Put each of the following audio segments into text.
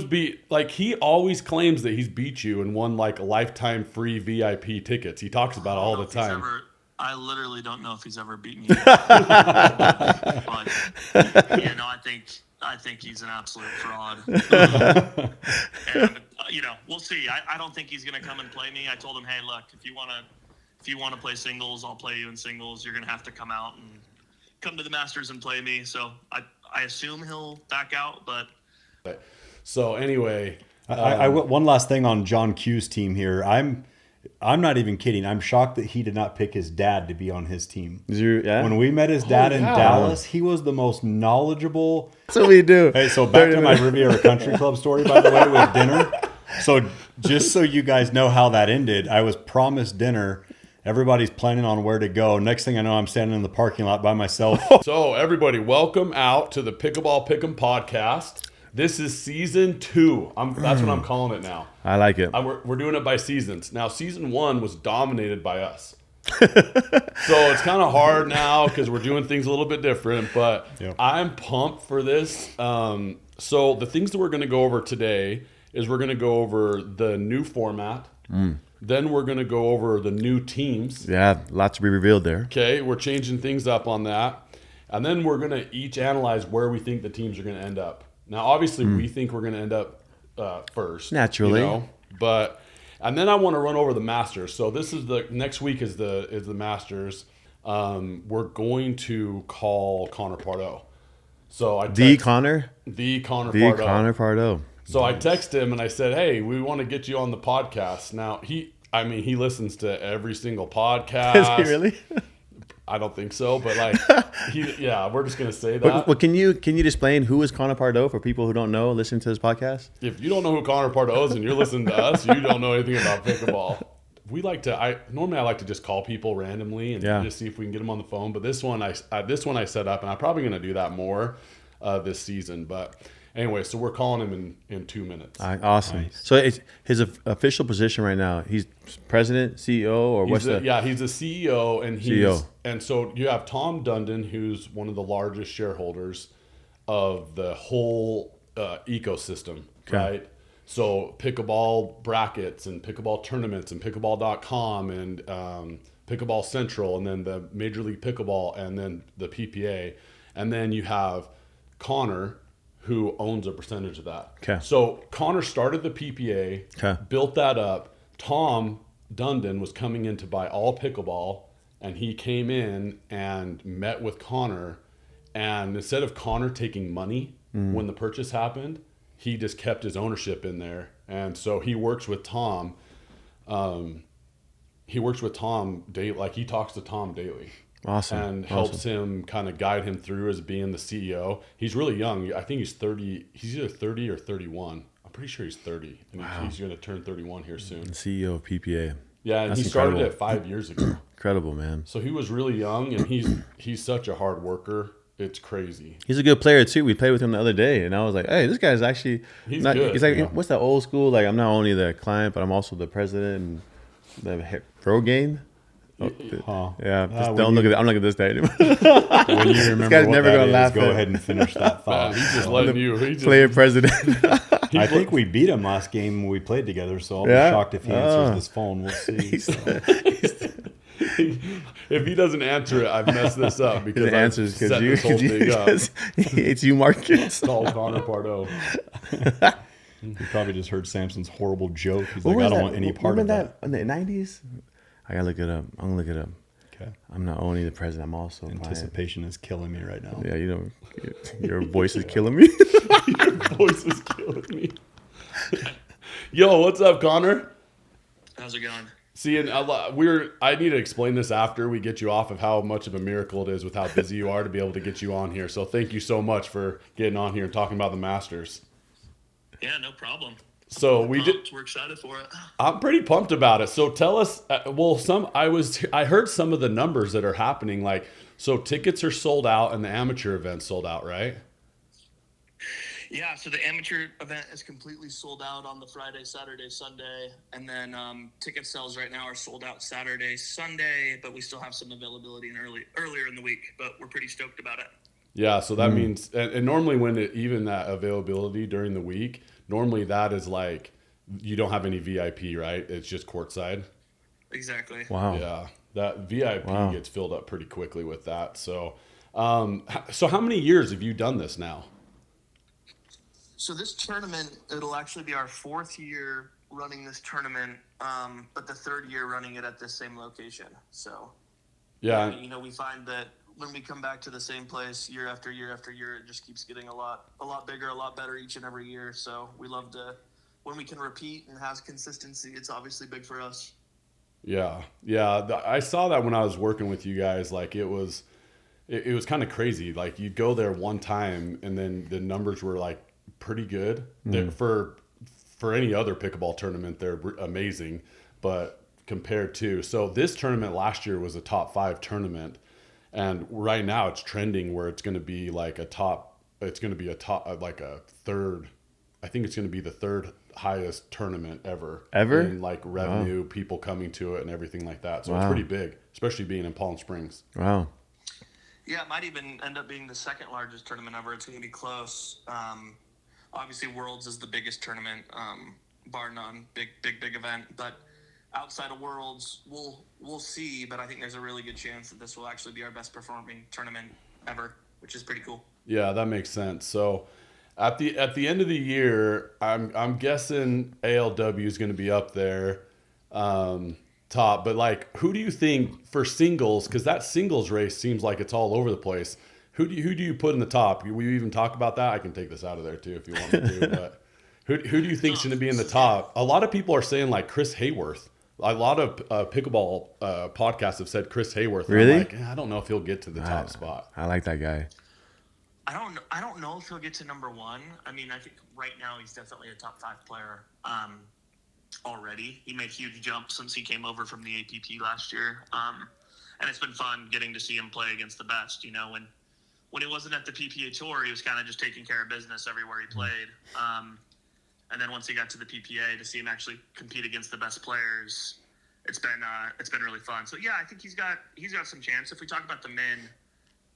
he always claims that he's beat you and won like lifetime free VIP tickets. He talks about it all the time. I literally don't know if he's ever beaten me. But I think he's an absolute fraud. And we'll see. I don't think he's going to come and play me. I told him, hey, look, if you want to play singles, I'll play you in singles. You're going to have to come out and come to the Masters and play me. So I assume he'll back out, but. So anyway, one last thing on John Q's team here. I'm not even kidding. I'm shocked that he did not pick his dad to be on his team. When we met his dad in Dallas, he was the most knowledgeable. That's what we do. Hey, so back to my Riviera Country Club story, by the way, with dinner. So just so you guys know how that ended, I was promised dinner. Everybody's planning on where to go. Next thing I know, I'm standing in the parking lot by myself. So everybody, welcome out to the Pickleball Pick'em podcast. This is season 2. That's what I'm calling it now. I like it. We're doing it by seasons. Now, season 1 was dominated by us. So it's kind of hard now because we're doing things a little bit different. But I'm pumped for this. So the things that we're going to go over today is we're going to go over the new format. Then we're going to go over the new teams. Yeah, lots to be revealed there. Okay, we're changing things up on that. And then we're going to each analyze where we think the teams are going to end up. Now, obviously, we think we're going to end up first. Naturally. And then I want to run over the Masters. So this is next week is the Masters. We're going to call Connor Pardoe. So Connor Pardoe. So I texted him and I said, "Hey, we want to get you on the podcast." Now he listens to every single podcast. Is he really? I don't think so, but we're just gonna say that. Well, can you explain who is Connor Pardoe for people who don't know, listen to this podcast? If you don't know who Connor Pardoe is and you're listening to us, you don't know anything about pickleball. I like to just call people randomly and just see if we can get them on the phone. But this one I set up, and I'm probably gonna do that more this season. But anyway, so we're calling him in 2 minutes. Awesome. Nice. So it's his official position right now. He's president, CEO, or he's a CEO, and CEO. And so you have Tom Dundon, who's one of the largest shareholders of the whole ecosystem, right? So pickleball brackets and pickleball tournaments and pickleball.com and Pickleball Central, and then the Major League Pickleball, and then the PPA, and then you have Connor, who owns a percentage of that. Okay. So Connor started the PPA, built that up. Tom Dundon was coming in to buy all pickleball, and he came in and met with Connor. And instead of Connor taking money when the purchase happened, he just kept his ownership in there. And so he works with Tom. He talks to Tom daily. Awesome. And helps him kind of guide him through as being the CEO. He's really young. I think he's 30. He's either 30 or 31. I'm pretty sure he's 30. And he's going to turn 31 here soon. The CEO of PPA. Yeah, and he started it 5 years ago. Incredible, man. So he was really young, and he's such a hard worker. It's crazy. He's a good player, too. We played with him the other day, and I was like, hey, this guy's actually... Good. He's like, what's that old school? Like, I'm not only the client, but I'm also the president and the pro game. Don't look at. I'm looking at this day anymore. When you remember, this guy's never gonna laugh. Go ahead and finish that thought. He's just letting you. Player president. I think we beat him last game when we played together. So I'll be shocked if he answers this phone. We'll see. If he doesn't answer it, I've messed this up because he answers because he hates you, Marcus. Call Connor Pardoe. He probably just heard Samson's horrible joke. He's like, I don't want any part of that. In the 90s? I gotta look it up. I'm gonna look it up. Okay. I'm not only the president. I'm also anticipation is killing me right now. Yeah, your voice is killing me. Your voice is killing me. Yo, what's up, Connor? How's it going? See, and I need to explain this after we get you off of how much of a miracle it is with how busy you are to be able to get you on here. So thank you so much for getting on here and talking about the Masters. Yeah, no problem. So we're excited for it. I'm pretty pumped about it. So tell us. I heard some of the numbers that are happening. Like, so tickets are sold out, and the amateur event sold out, right? Yeah. So the amateur event is completely sold out on the Friday, Saturday, Sunday, and then ticket sales right now are sold out Saturday, Sunday, but we still have some availability earlier in the week. But we're pretty stoked about it. Yeah. So that means, and normally when even that availability during the week. Normally that is like, you don't have any VIP, right? It's just courtside. Exactly. Wow. Yeah, that VIP Wow. gets filled up pretty quickly with that. So, so how many years have you done this now? So this tournament, it'll actually be our 4th year running this tournament, but the 3rd year running it at this same location. So, Yeah, we find that when we come back to the same place year after year after year, it just keeps getting a lot bigger, a lot better each and every year. So we love to, when we can repeat and have consistency, it's obviously big for us. yeah, yeah. I saw that when I was working with you guys. Like it was kind of crazy. Like you'd go there one time, and then the numbers were like pretty good. For any other pickleball tournament, they're amazing, but compared to, so this tournament last year was a top 5 tournament, and right now it's trending where it's going to be like it's going to be like a third. I think it's going to be the 3rd highest tournament ever in like revenue, people coming to it and everything like that. So it's pretty big, especially being in Palm Springs. Wow. Yeah, it might even end up being the 2nd largest tournament ever. It's going to be close. Obviously, Worlds is the biggest tournament, bar none. Big event. But outside of Worlds, we'll see. But I think there's a really good chance that this will actually be our best performing tournament ever, which is pretty cool. Yeah, that makes sense. So at the end of the year, I'm guessing ALW is going to be up there, top. But like, who do you think for singles? Because that singles race seems like it's all over the place. Who do you put in the top? Will you even talk about that? I can take this out of there too if you want me to. But who do you think's going to be in the top? A lot of people are saying like Chris Hayworth. A lot of pickleball podcasts have said Chris Hayworth. Really? I'm like, I don't know if he'll get to the top spot. I like that guy. I don't know if he'll get to number 1. I mean, I think right now he's definitely a top 5 player already. He made huge jumps since he came over from the APP last year. And it's been fun getting to see him play against the best. When he wasn't at the PPA Tour, he was kind of just taking care of business everywhere he played. And then once he got to the PPA, to see him actually compete against the best players, it's been really fun. So yeah, I think he's got some chance. If we talk about the men,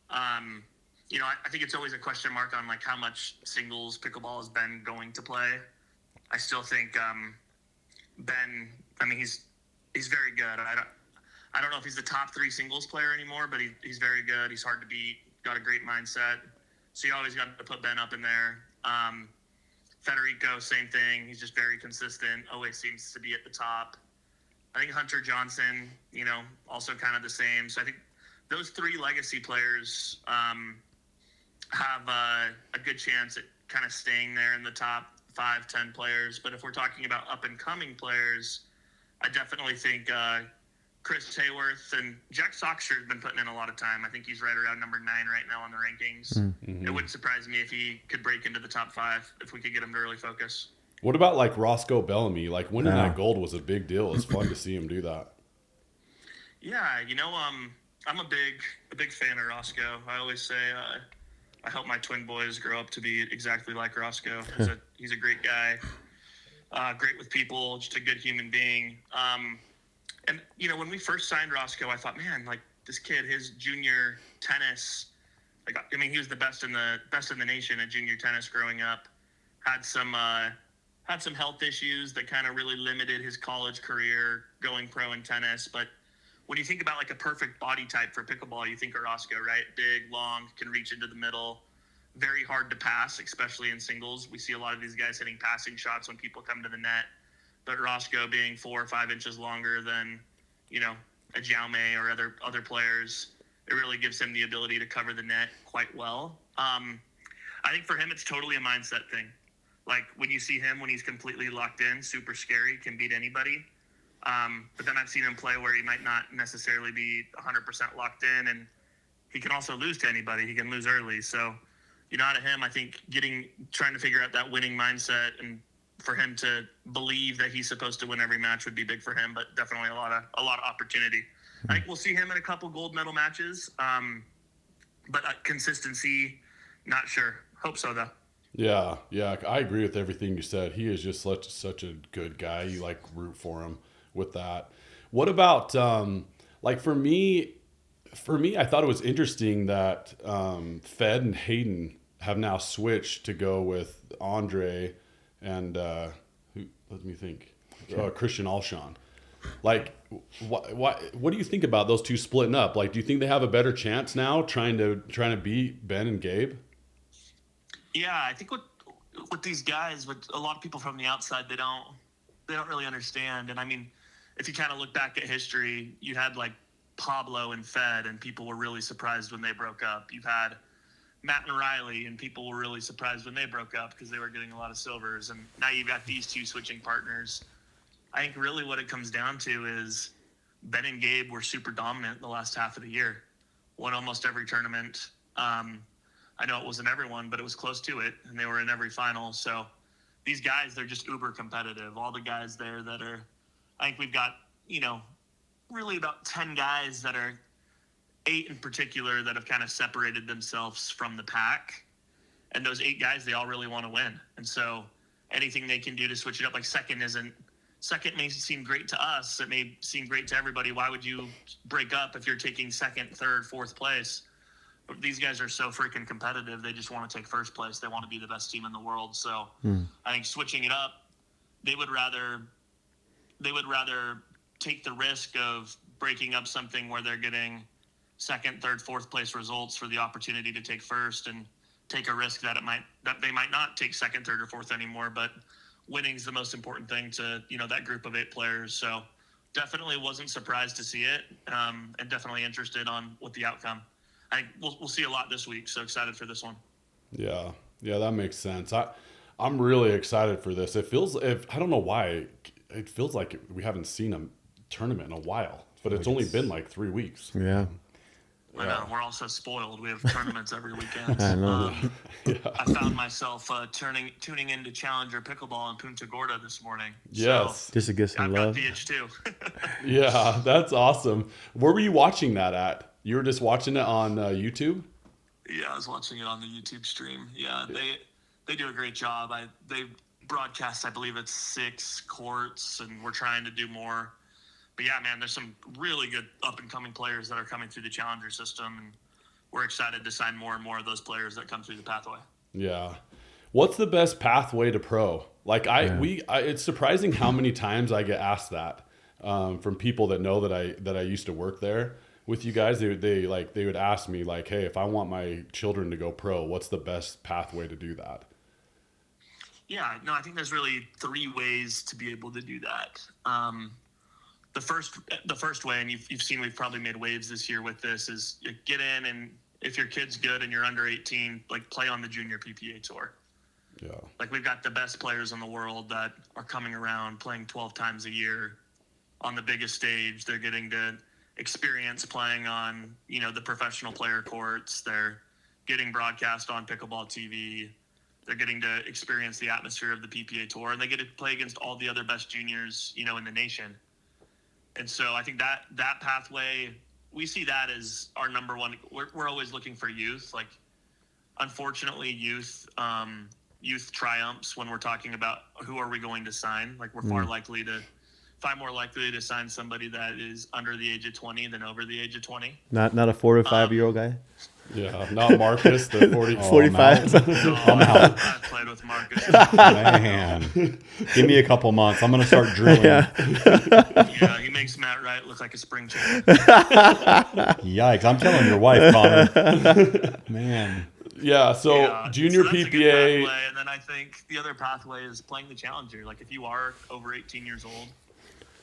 I think it's always a question mark on like how much singles pickleball has Ben going to play. I still think Ben. I mean, he's very good. I don't know if he's the top 3 singles player anymore, but he's very good. He's hard to beat. Got a great mindset. So you always got to put Ben up in there. Federico, same thing. He's just very consistent. Always seems to be at the top. I think Hunter Johnson, also kind of the same. So I think those 3 legacy players have a good chance at kind of staying there in the top 5-10 players. But if we're talking about up-and-coming players, I definitely think Chris Hayworth and Jack Soxer has been putting in a lot of time. I think he's right around number 9 right now on the rankings. Mm-hmm. It wouldn't surprise me if he could break into the top 5 if we could get him to really focus. What about like Roscoe Bellamy? Like winning that gold was a big deal. It's fun to see him do that. Yeah, I'm a big fan of Roscoe. I always say I hope my twin boys grow up to be exactly like Roscoe. He's a great guy, great with people, just a good human being. And when we first signed Roscoe, I thought, man, like this kid, his junior tennis, he was the best in the nation at junior tennis growing up. Had some health issues that kind of really limited his college career going pro in tennis. But when you think about like a perfect body type for pickleball, you think of Roscoe, right? Big, long, can reach into the middle, very hard to pass, especially in singles. We see a lot of these guys hitting passing shots when people come to the net. But Roscoe being 4 or 5 inches longer than, a Jaume or other players, it really gives him the ability to cover the net quite well. I think for him, it's totally a mindset thing. Like when you see him, when he's completely locked in, super scary, can beat anybody. But then I've seen him play where he might not necessarily be 100% locked in, and he can also lose to anybody. He can lose early. So, out of him, I think trying to figure out that winning mindset and for him to believe that he's supposed to win every match would be big for him, but definitely a lot of opportunity. I think we'll see him in a couple gold medal matches, but consistency, not sure. Hope so though. Yeah, I agree with everything you said. He is just such a good guy. You like root for him with that. What about for me, I thought it was interesting that Fed and Hayden have now switched to go with Andre and let me think, Christian Alshon. Like, what do you think about those two splitting up? Like, do you think they have a better chance now trying to beat Ben and Gabe? Yeah, I think with these guys, with a lot of people from the outside, they don't really understand. And I mean, if you kind of look back at history, you had like Pablo and Fed, and people were really surprised when they broke up. You've had Matt and Riley, and people were really surprised when they broke up because they were getting a lot of silvers. And now you've got these two switching partners. I think really what it comes down to is Ben and Gabe were super dominant the last half of the year. Won almost every tournament. I know it wasn't everyone, but it was close to it, and they were in every final. So these guys, they're just uber competitive. All the guys there that are, I think we've got, really about 10 guys that are 8 in particular that have kind of separated themselves from the pack. And those 8 guys, they all really want to win. And so anything they can do to switch it up, like second may seem great to us. It may seem great to everybody. Why would you break up if you're taking second, third, fourth place? But these guys are so freaking competitive. They just want to take first place. They want to be the best team in the world. So I think switching it up, they would rather take the risk of breaking up something where they're getting second, third, fourth place results for the opportunity to take first, and take a risk that they might not take second, third, or fourth anymore. But winning is the most important thing to that group of 8 players. So definitely wasn't surprised to see it, and definitely interested on what the outcome. I think we'll see a lot this week. So excited for this one. Yeah, that makes sense. I'm really excited for this. I don't know why it feels like we haven't seen a tournament in a while, but it's only been like 3 weeks. Yeah. I know. We're also spoiled. We have tournaments every weekend. I know. I found myself tuning into Challenger Pickleball in Punta Gorda this morning. Yes. So Just to get some I've love. got the itch too. Yeah, that's awesome. Where were you watching that at? You were just watching it on YouTube? Yeah, I was watching it on the YouTube stream. Yeah, they do a great job. They broadcast, I believe it's 6 courts, and we're trying to do more. But yeah, man, there's some really good up-and-coming players that are coming through the Challenger system, and we're excited to sign more and more of those players that come through the pathway. Yeah. What's the best pathway to pro? Like it's surprising how many times I get asked that from people that know that I used to work there with you guys. They would ask me like, hey, if I want my children to go pro, what's the best pathway to do that? Yeah, no, I think there's really 3 ways to be able to do that. The first way, and you've seen we've probably made waves this year with this, is you get in, and if your kid's good and you're under 18, like play on the junior PPA tour. Yeah. Like we've got the best players in the world that are coming around playing 12 times a year on the biggest stage. They're getting to experience playing on, the professional player courts. They're getting broadcast on Pickleball TV. They're getting to experience the atmosphere of the PPA tour, and they get to play against all the other best juniors, in the nation. And so I think that pathway, we see that as our number one. We're always looking for youth. Like, unfortunately, youth triumphs when we're talking about who are we going to sign. Like, we're far more likely to sign somebody that is under the age of 20 than over the age of 20. Not a 4 or 5 year old guy. Yeah, not Marcus, the 45. I'm out. I've played with Marcus. Man, give me a couple months. I'm going to start drilling. Yeah, he makes Matt Wright look like a spring chicken. Yikes. I'm telling your wife, Connor. Man. Yeah, so junior so that's a good PPA. pathway. And then I think the other pathway is playing the Challenger. Like, if you are over 18 years old,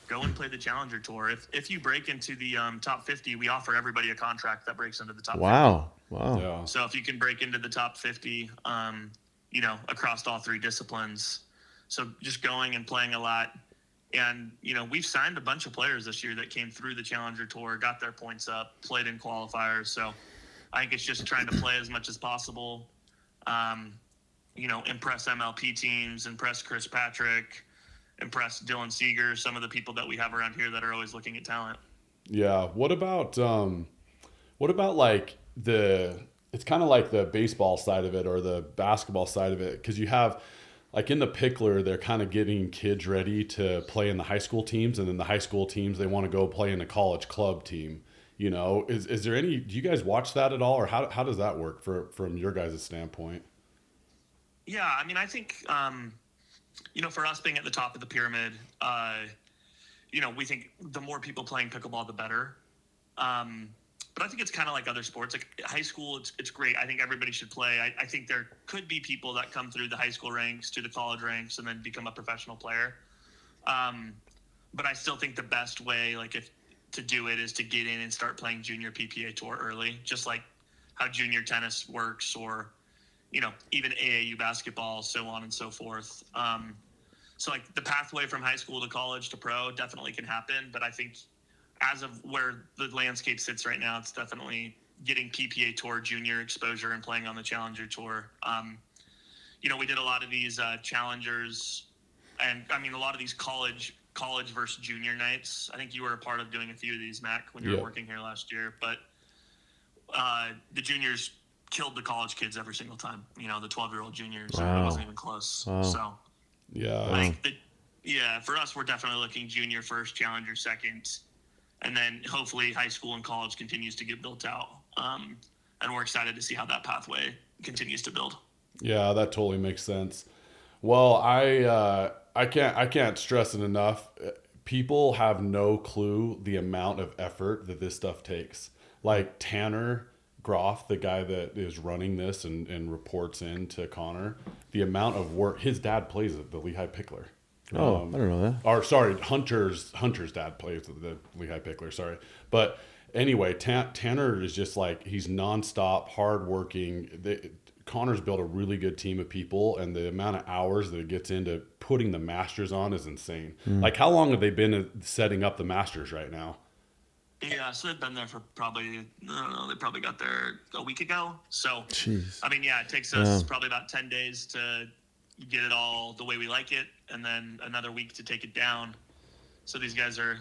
go and play the Challenger Tour. If you break into the top 50, we offer everybody a contract that breaks into the top 50. Wow. Yeah. So if you can break into the top 50, across all 3 disciplines. So just going and playing a lot. And, we've signed a bunch of players this year that came through the Challenger Tour, got their points up, played in qualifiers. So I think it's just trying to play as much as possible. Impress MLP teams, impress Chris Patrick, impress Dylan Seeger, some of the people that we have around here that are always looking at talent. Yeah. What about like it's kind of like the baseball side of it or the basketball side of it? Because you have, like, in the Pickler, they're kind of getting kids ready to play in the high school teams, and then the high school teams, they want to go play in a college club team. Is there any? Do you guys watch that at all, or how does that work from your guys' standpoint? Yeah, I mean, I think For us being at the top of the pyramid, we think the more people playing pickleball, the better. But I think it's kind of like other sports. Like high school, it's great. I think everybody should play. I think there could be people that come through the high school ranks to the college ranks and then become a professional player. But I still think the best way, to do it is to get in and start playing junior PPA Tour early, just like how junior tennis works, or even AAU basketball, so on and so forth. So the pathway from high school to college to pro definitely can happen, but I think as of where the landscape sits right now, it's definitely getting PPA Tour junior exposure and playing on the Challenger Tour. We did a lot of these challengers, and a lot of these college versus junior nights. I think you were a part of doing a few of these, Mac, when you were working here last year. But the juniors killed the college kids every single time. The 12-year-old juniors. Wow. It wasn't even close. Wow. So yeah, I think for us, we're definitely looking junior first, challenger second, and then hopefully high school and college continues to get built out. And we're excited to see how that pathway continues to build. Yeah, that totally makes sense. Well, I can't stress it enough. People have no clue the amount of effort that this stuff takes. Like Tanner Groff, the guy that is running this and reports in to Connor, the amount of work. His dad plays at the Lehigh Pickler. Oh, I don't know that. Or sorry, Hunter's dad plays at the Lehigh Pickler. Sorry, but anyway, Tanner is just he's nonstop, hardworking. Connor's built a really good team of people, and the amount of hours that it gets into putting the Masters on is insane. How long have they been setting up the Masters right now? Yeah, so they've been there for probably, I don't know, they probably got there a week ago. So, jeez. It takes us probably about 10 days to get it all the way we like it, and then another week to take it down. So these guys are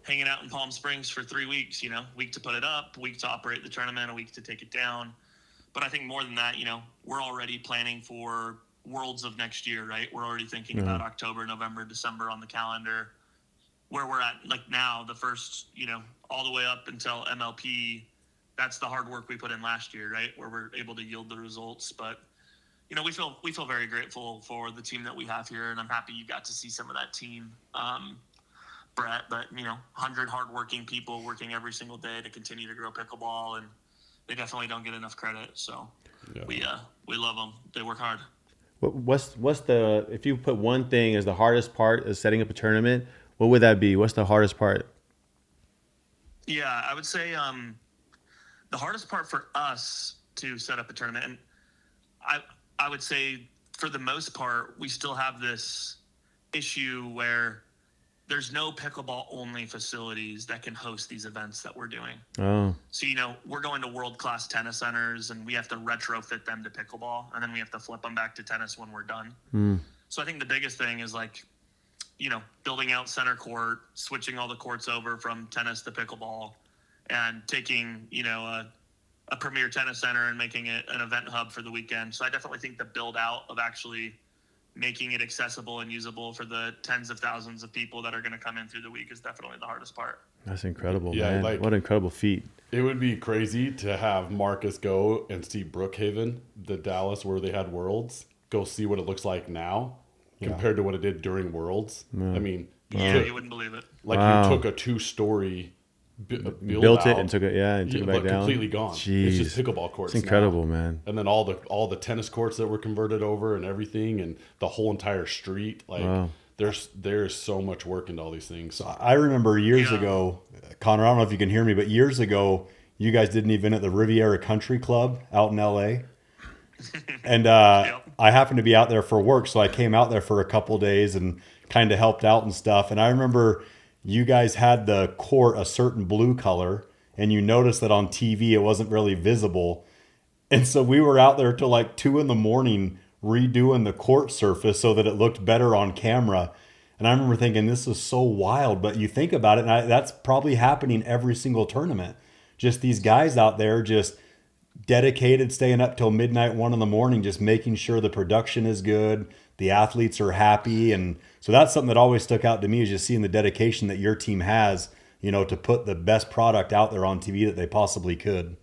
hanging out in Palm Springs for 3 weeks, week to put it up, week to operate the tournament, a week to take it down. But I think more than that, we're already planning for Worlds of next year, right? We're already thinking about October, November, December on the calendar. Where we're at now, the first, all the way up until MLP, that's the hard work we put in last year, right? Where we're able to yield the results. But, we feel very grateful for the team that we have here, and I'm happy you got to see some of that team, Brett. But, 100 hardworking people working every single day to continue to grow pickleball, and they definitely don't get enough credit. So we love them. They work hard. What's the, if you put one thing as the hardest part of setting up a tournament, what would that be? What's the hardest part? Yeah, I would say the hardest part for us to set up a tournament, and I would say for the most part, we still have this issue where there's no pickleball only facilities that can host these events that we're doing. Oh. So, we're going to world-class tennis centers, and we have to retrofit them to pickleball, and then we have to flip them back to tennis when we're done. So I think the biggest thing is building out center court, switching all the courts over from tennis to pickleball, and taking, a premier tennis center and making it an event hub for the weekend. So I definitely think the build out of actually making it accessible and usable for the tens of thousands of people that are going to come in through the week is definitely the hardest part. That's incredible, man. What an incredible feat. It would be crazy to have Marcus go and see Brookhaven, the Dallas where they had Worlds, go see what it looks like now compared to what it did during Worlds. Yeah. You wouldn't believe it. You took a 2-story built it and took it, and took it back down. Completely gone. Jeez. It's just pickleball courts. It's incredible, now. Man. And then all the tennis courts that were converted over and everything, and the whole entire street. There's so much work into all these things. So I remember years ago, Connor, I don't know if you can hear me, but years ago, you guys did an event at the Riviera Country Club out in LA. And I happened to be out there for work, so I came out there for a couple of days and kind of helped out and stuff. And I remember you guys had the court a certain blue color, and you noticed that on TV it wasn't really visible. And so we were out there till 2 a.m. redoing the court surface so that it looked better on camera. And I remember thinking, this is so wild. But you think about it, and that's probably happening every single tournament. Just these guys out there just dedicated, staying up till midnight, 1 a.m, just making sure the production is good, the athletes are happy. And so that's something that always stuck out to me, is just seeing the dedication that your team has, to put the best product out there on TV that they possibly could.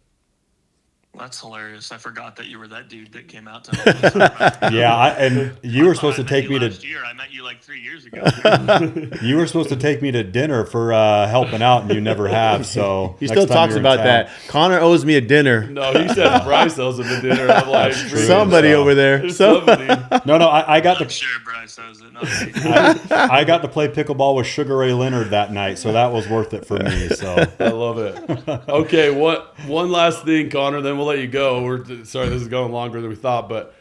That's hilarious. I forgot that you were that dude that came out to. Yeah, and you were supposed to take me to. Last year, I met you like 3 years ago. You were supposed to take me to dinner for helping out, and you never have. So He next still time talks you're in about town- that. Connor owes me a dinner. No, he said Bryce owes him a dinner. I'm like, true. Somebody So- over there. somebody. No, I got I'm to sure Bryce owes it. Not me. I got to play pickleball with Sugar Ray Leonard that night, so that was worth it for me. So I love it. Okay, one last thing, Connor, then we'll let you go. We're sorry this is going longer than we thought, but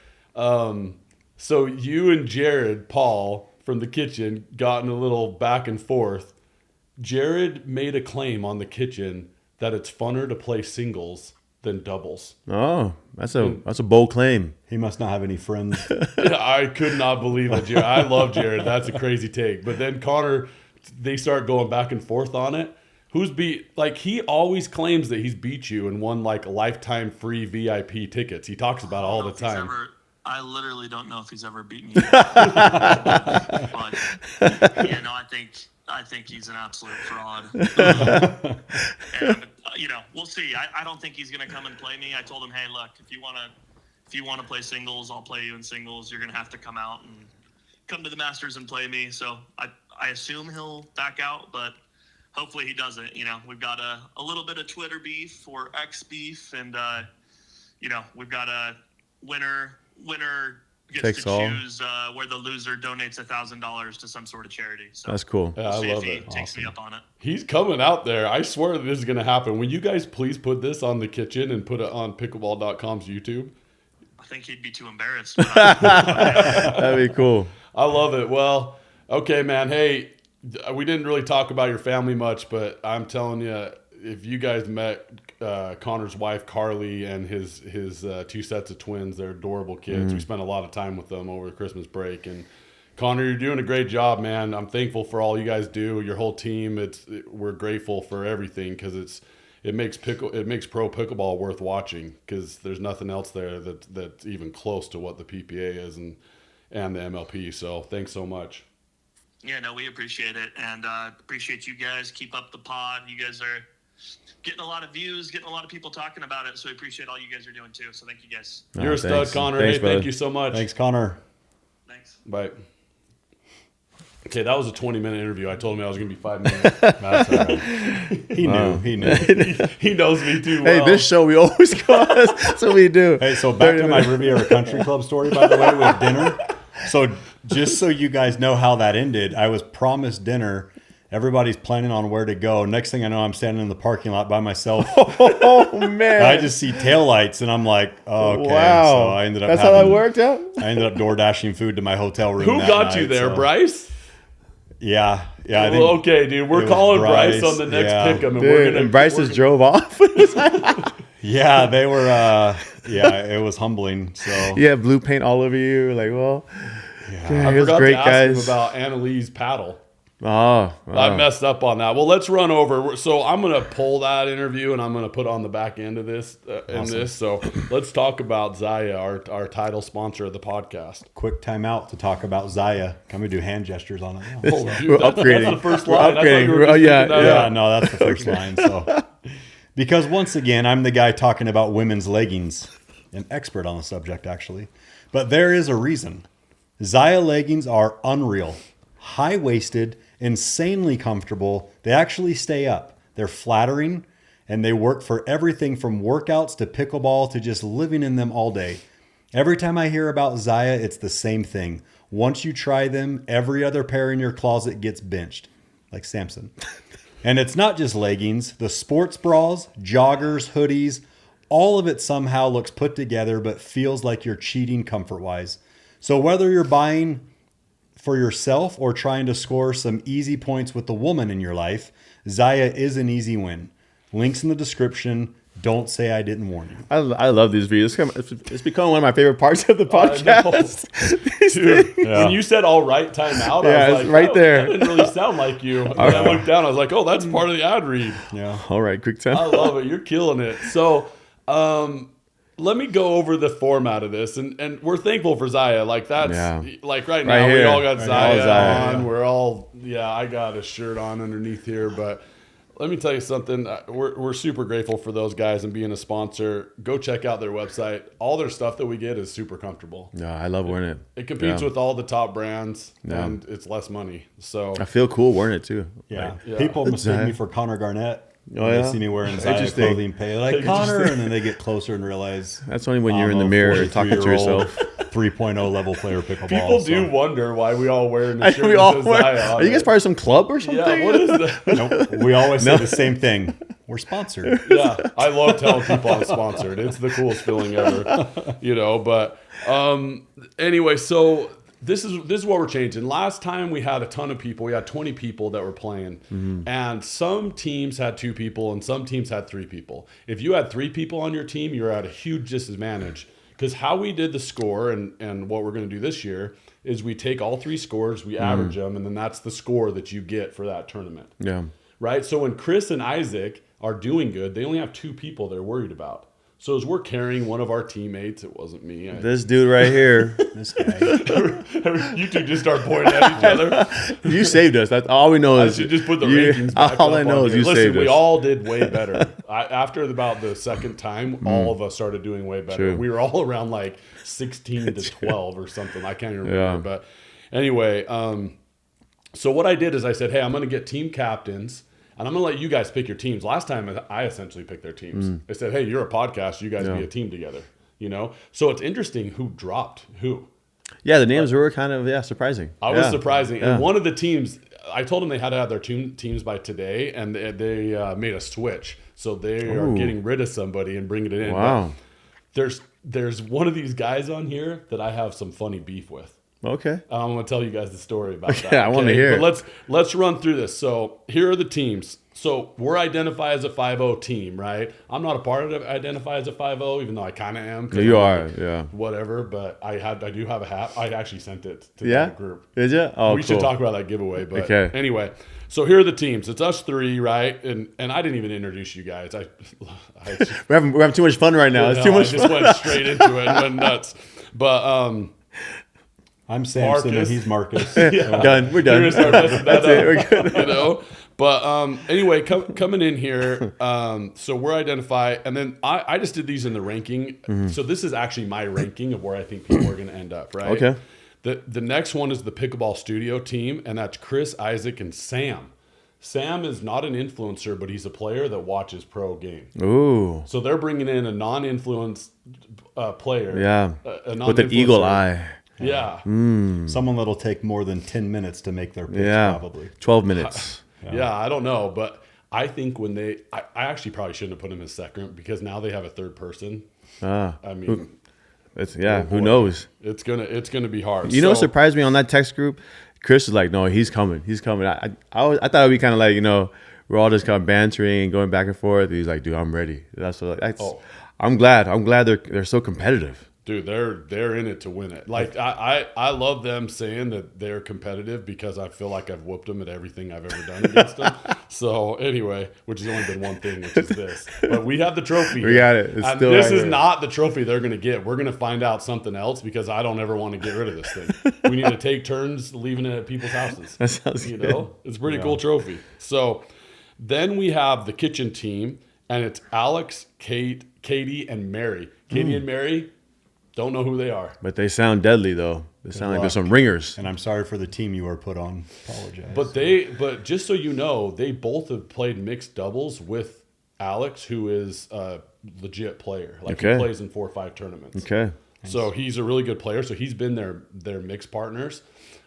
so you and Jared Paul from the kitchen got in a little back and forth. Jared made a claim on the kitchen that it's funner to play singles than doubles. Oh, that's a bold claim. he must not have any friends. I could not believe it, Jared. I love Jared. That's a crazy take. But then Connor, they start going back and forth on it. Who's beat? Like, he always claims that he's beat you and won like lifetime free VIP tickets. He talks about it all the time. I literally don't know if he's ever beaten you. But yeah, no, I think he's an absolute fraud. And we'll see. I don't think he's gonna come and play me. I told him, hey, look, if you wanna play singles, I'll play you in singles. You're gonna have to come out and come to the Masters and play me. So I assume he'll back out, but hopefully he doesn't. We've got a little bit of Twitter beef or X beef, and we've got a winner gets Takes to all. choose where the loser donates $1,000 to some sort of charity. So That's cool. Yeah, we'll see I love if he it. takes me up on it. He's coming out there. I swear that this is going to happen. Will you guys please put this on the kitchen and put it on pickleball.com's YouTube? I think he'd be too embarrassed. But That'd be cool. I love it. Well, okay, man. Hey, we didn't really talk about your family much, but I'm telling you, if you guys met Connor's wife, Carly, and his two sets of twins, they're adorable kids. We spent a lot of time with them over the Christmas break. And Connor, you're doing a great job, man. I'm thankful for all you guys do, your whole team. We're grateful for everything because it makes pro pickleball worth watching because there's nothing else there that's even close to what the PPA is and the MLP. So thanks so much. yeah, no, we appreciate it, and appreciate you guys. Keep up the pod. You guys are getting a lot of views, getting a lot of people talking about it. So we appreciate all you guys are doing too. So thank you guys. You're a stud, Thanks. Connor. Thanks, Hey, brother. thank you so much. Thanks, Connor. Thanks. Bye. Okay, that was a 20-minute interview. I told him I was going to be 5 minutes. That's all right. He knew. He knew. He knows me too well. Hey, this show we always go. That's what we do. Hey, so back to my Riviera Country Club story, by the way, with dinner. So just so you guys know how that ended, I was promised dinner. Everybody's planning on where to go. Next thing I know, I'm standing in the parking lot by myself. Oh man! I just see taillights, and I'm like, oh, okay. Wow. So I ended up That's how that worked out. I ended up door dashing food to my hotel room. Who that got you night, there, so- Bryce? Yeah. I think Well, okay, dude. We're it was calling Bryce Bryce, on the next yeah. pick'em, and Dude, we're gonna. and Bryce just drove off. Yeah, they were. It was humbling. So Yeah, blue paint all over you. Like, well, yeah, I it was forgot great, to ask him guys. about Annalee's paddle. Oh, I messed up on that. Well, let's run over. So I'm going to pull that interview and I'm going to put on the back end of this. So let's talk about Zyia, our title sponsor of the podcast. quick timeout to talk about Zyia. Can we do hand gestures on it? Now? Oh, dude, We're that's upgrading. the first We're line. I thought you were upgrading. just Yeah, picking that Yeah, up. no, that's the first line. So, because once again, I'm the guy talking about women's leggings, an expert on the subject, actually. But there is a reason. Zyia leggings are unreal, high-waisted, insanely comfortable. They actually stay up. They're flattering, and they work for everything from workouts to pickleball to just living in them all day. Every time I hear about Zyia, it's the same thing. Once you try them, every other pair in your closet gets benched, like Samson. And it's not just leggings. The sports bras, joggers, hoodies, all of it somehow looks put together but feels like you're cheating comfort-wise. So whether you're buying for yourself or trying to score some easy points with the woman in your life, Zyia is an easy win. Links in the description. Don't say I didn't warn you. I love these videos. It's become one of my favorite parts of the podcast. Dude, when you said all right, time out, Yeah, I was it's like, right oh, there. That didn't really sound like you. And I looked down, I was like, oh, that's part of the ad read. Yeah. All right, quick time. I love it. You're killing it. So, let me go over the format of this, and we're thankful for Zyia. Like that's like right now Right we here. all got Right Zyia now, Zyia, on. yeah. We're all I got a shirt on underneath here, but let me tell you something. We're super grateful for those guys and being a sponsor. Go check out their website. All their stuff that we get is super comfortable. No, I love wearing it. It competes with all the top brands, and it's less money. So I feel cool wearing it too. Yeah. Like, People mistake me for Connor Garnett. Oh, They yeah? see me wearing Zyia Interesting. clothing, pay like Connor, and then they get closer and realize That's only when you're in I'm the a mirror talking to 43-year-old yourself. 3.0 level player pickleball. people do so. wonder why we all wear the shirt We that all says wear, Zyia on are you guys it. part of some club or something? Yeah, what is that? Nope. We always say the same thing. We're sponsored. Yeah, I love telling people I'm sponsored. It's the coolest feeling ever, But anyway, so this is what we're changing. Last time we had a ton of people. We had 20 people that were playing, and some teams had 2 people, and some teams had 3 people. If you had 3 people on your team, you're at a huge disadvantage. Because how we did the score and what we're going to do this year is we take all 3 scores, we average them, and then that's the score that you get for that tournament. Yeah. Right? So when Chris and Isaac are doing good, they only have 2 people they're worried about. So as we're carrying one of our teammates, it wasn't me. This dude right here. This guy. You two just start pointing at each other. You saved us. That's all we know I is should just put the you- rankings back all up I know on is here. you Listen, saved we us. all did way better. After about the second time, all of us started doing way better. True. We were all around like 16 to 12 or something. I can't even remember. Yeah. But anyway, so what I did is I said, hey, I'm going to get team captains. And I'm going to let you guys pick your teams. Last time, I essentially picked their teams. I said, hey, you're a podcast. You guys be a team together. So it's interesting who dropped who. Yeah, the names were kind of surprising. I was surprising. Yeah. And one of the teams, I told them they had to have their teams by today, and they made a switch. So they are getting rid of somebody and bringing it in. Wow. But there's one of these guys on here that I have some funny beef with. Okay. I'm going to tell you guys the story about that. I wanna hear But let's run through this. So here are the teams. So we're identified as a 5-0 team, right? I'm not a part of identify as a 5-0, even though I kind of am. 'Cause You I'm are, like, yeah. Whatever, but I do have a hat. I actually sent it to Yeah? that group. Did you? Oh, We cool. should talk about that giveaway. But Okay. anyway, so here are the teams. It's us 3, right? And I didn't even introduce you guys. We're having too much fun right now. It's too much I just fun. went straight into it and went nuts. But I'm Samson Marcus. and he's Marcus. Done. We're done. You're gonna start messing that That's it. We're up, good. But anyway, coming in here, so we're identified, and then I just did these in the ranking. So this is actually my ranking of where I think people are going to end up, right? Okay. The next one is the Pickleball Studio team, and that's Chris, Isaac, and Sam. Sam is not an influencer, but he's a player that watches pro game. Ooh. So they're bringing in a non-influenced player. Yeah. A With an eagle non-influencer. eye. Yeah. Someone that'll take more than 10 minutes to make their pitch, Yeah. probably. 12 minutes. Yeah, I don't know, but I think when I actually probably shouldn't have put him as second because now they have a third person. Ah. I mean, Who knows? it's gonna be hard. You know what So- surprised me on that text group? Chris was like, no, he's coming. He's coming. I thought it'd be kind of like, we're all just kind of bantering and going back and forth. He's like, dude, I'm ready. I'm glad. They're so competitive. Dude, they're in it to win it. Like I love them saying that they're competitive because I feel like I've whooped them at everything I've ever done against them. So anyway, which has only been one thing, which is this. But we have the trophy. We got it. It's And still this right is here. not the trophy they're gonna get. We're gonna find out something else because I don't ever want to get rid of this thing. We need to take turns leaving it at people's houses. That sounds You good. know, it's a pretty cool trophy. So then we have the kitchen team, and it's Alex, Katie, and Mary. Katie and Mary. Don't know who they are. But they sound deadly, though. They sound like there's luck. some ringers. And I'm sorry for the team you were put on. Apologize. But just so you know, they both have played mixed doubles with Alex, who is a legit player. Like Okay. he plays in 4 or 5 tournaments. Okay. So he's a really good player. So he's been their mixed partners.